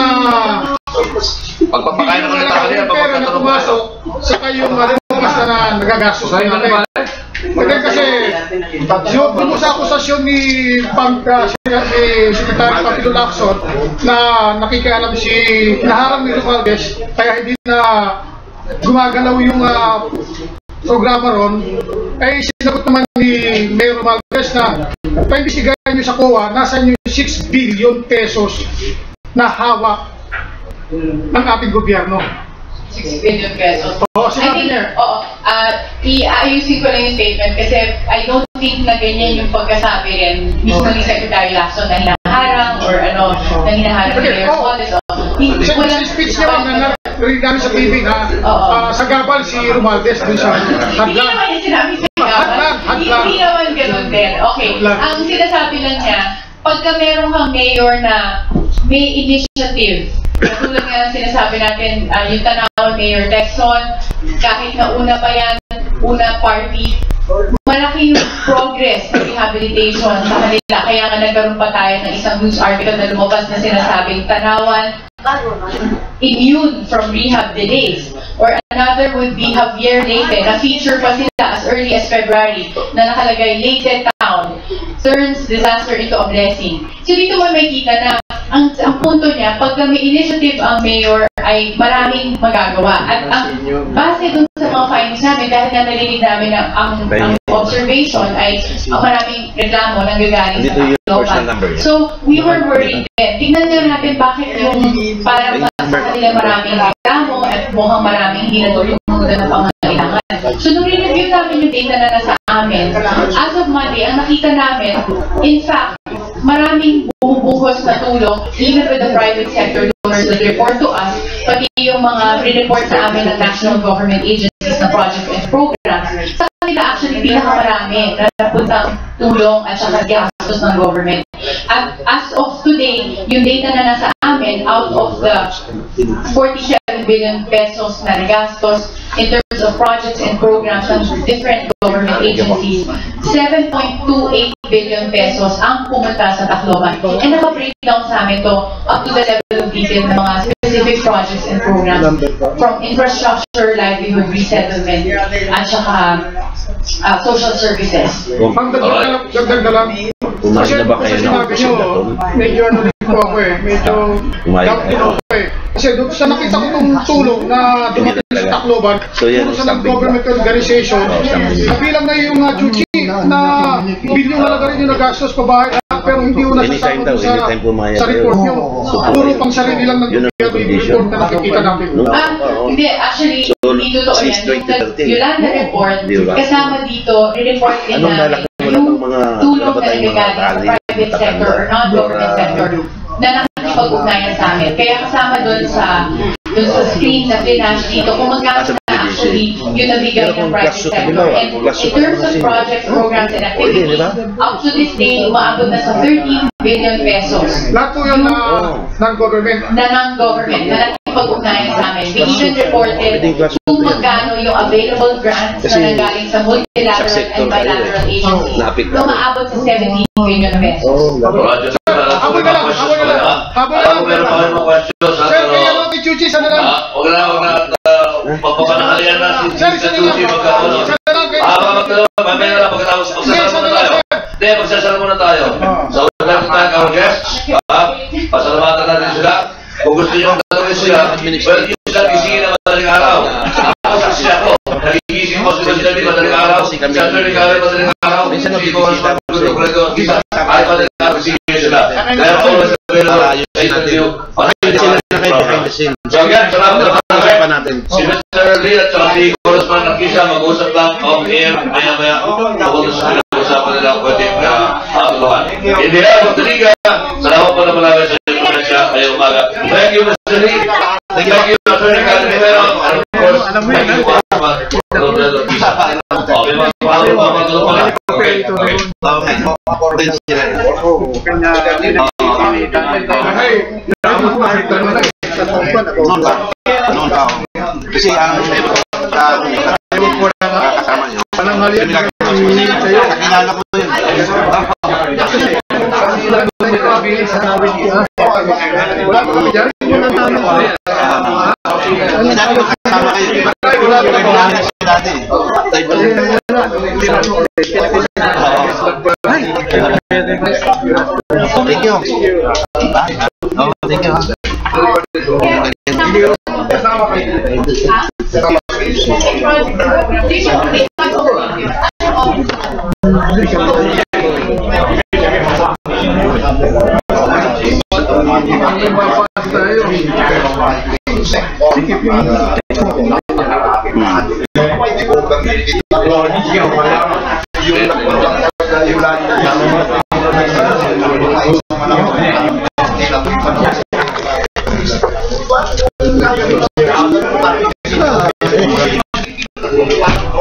Pagpapakain naman ng tao niya, pera na pumasok, saka yung lumabas na nagagastos na natin. Maganda kasi, yung po sa akusasyon ni Secretary Papilo Lacson na nakikialam naharang ni Romualdez, kaya hindi na gumagalaw yung programa ron, ay sinagot naman ni Mayor Romualdez na paimbestigahan nyo sa COA, nasa yung 6 billion pesos na hawak ng ating gobyerno. 6 billion pesos. Oo, iayusin ko lang yung statement kasi I don't think na ganyan yung pagkasabi rin mismo ni Secretary Lacson na hinaharang or na hinaharang ni Mayor Romualdez. Sa speech niya na narinig namin sa TV na sa gabal si Romualdez dun sa hadlang. Hindi naman yung sinabi sa gabal. Hindi naman ganun din. Okay, ang sinasabi lang niya, pagka meron kang mayor na may initiative, katulad nga ng sinasabi natin, yung Tanawan Mayor Texon, kahit na una pa yan, una party, malaki yung progress ng rehabilitation sa kanila. Kaya nga nagkaroon pa tayo ng isang news article na lumabas na sinasabing Tanawan immune from rehab delays. Or another would be Javier Leyte, na feature pa sila as early as February, na nakalagay Leyte Town turns disaster into a blessing. So dito mo makikita na ang punto niya, pag may initiative ang mayor ay maraming magagawa. At ang base dun sa mga findings namin, dahil na narinig namin na ang observation ay maraming reklamo nang gagaling sa Tacloban. So we were worried din. Tingnan nyo natin bakit yung parang sa kanila maraming reklamo at mukhang maraming hindi natutumunan ng pangangailangan. So nung review namin yung data na nasa amin, as of Monday, ang nakita namin, in fact, maraming bumubuhos na tulong, even with the private sector donors that report to us, pati yung mga re-report sa amin ng national government agencies na projects and programs, sa kanila actually pinakamarami na napuntang tulong at saka gastos ng government. At as of today, yung data na nasa amin, out of the 47 billion pesos na nagastos in terms of projects and programs ng different government agencies, 7.28 billion pesos ang pumunta sa Tacloban. And naka-breakdown sa amin to up to the level of detail ng mga specific specific projects and programs from infrastructure, livelihood, resettlement, at saka social services. Ang dagdag na lang. Kasi na ba kayo ng sinabi nyo, medyo ano rin po ako eh, medyo doubt din ako eh. Kasi doon sa nakita ko itong tulong na dumating sa Tacloban, doon sa non-government organization, kabilang na yung Chuchi na bilyong halaga rin yung nagastos pa bahay pero hindi ko nasasama sa report nyo. Puro pang sarili lang nag-report na nakikita natin. Hindi, actually, hindi totoo yan. Yolanda report, kasama dito, re-report din namin yung tulong na nagagaling sa private sector or non-government sector na nakikipag-ugnayan sa amin. Kaya kasama doon sa screen na flash dito kung magkano na actually yung nabigay ng private sector. And in terms of projects, programs, and activities, up to this day, umaabot na sa 13 billion pesos. Lahat po yun na non-government? Na non-government, na nakikipag-ugnayan sa amin. We even reported kung magkano yung available grants na nanggaling sa multilateral and bilateral agencies na umaabot sa 17 billion pesos. Habol na lang, habol na lang. Habol na lang. Meron pa kayo mga questions. Sir, kaya lang kay Chuchi, sana lang. Huwag na. Pagpapanakalian na si Chuchi magkakaroon. Mamaya na pagkatapos magsasara muna tayo. Hindi, magsasara muna tayo. So, huwag na tayo our guests. Pasalamatan natin sila. Kung gusto nyo magkatuloy sila, well, yung sila gisingin na madaling araw. Ako, saksi ako. Nagigising ko sila madaling araw. Saturday kami madaling araw. Hindi ko ang mga kita. Ay, madaling araw, gisingin sila. Kaya ako, masasabi sa interview. So, again, salamat na si Mr. Lee at saka si Congressman Nakisa, mag-usap lang off-air, maya-maya. Ako sa usapan nila pwede makatulungan. In the head of the Liga, salamat po na malagay sa Indonesia ngayong umaga. Thank you, Mr. Lee. Thank you, Mr. Ricardo Rivera. And of course, thank you, Congressman Nakisa. Okay, magpapagulungan. Kasi ang kasama nyo, kakilala ko yun. Thank you.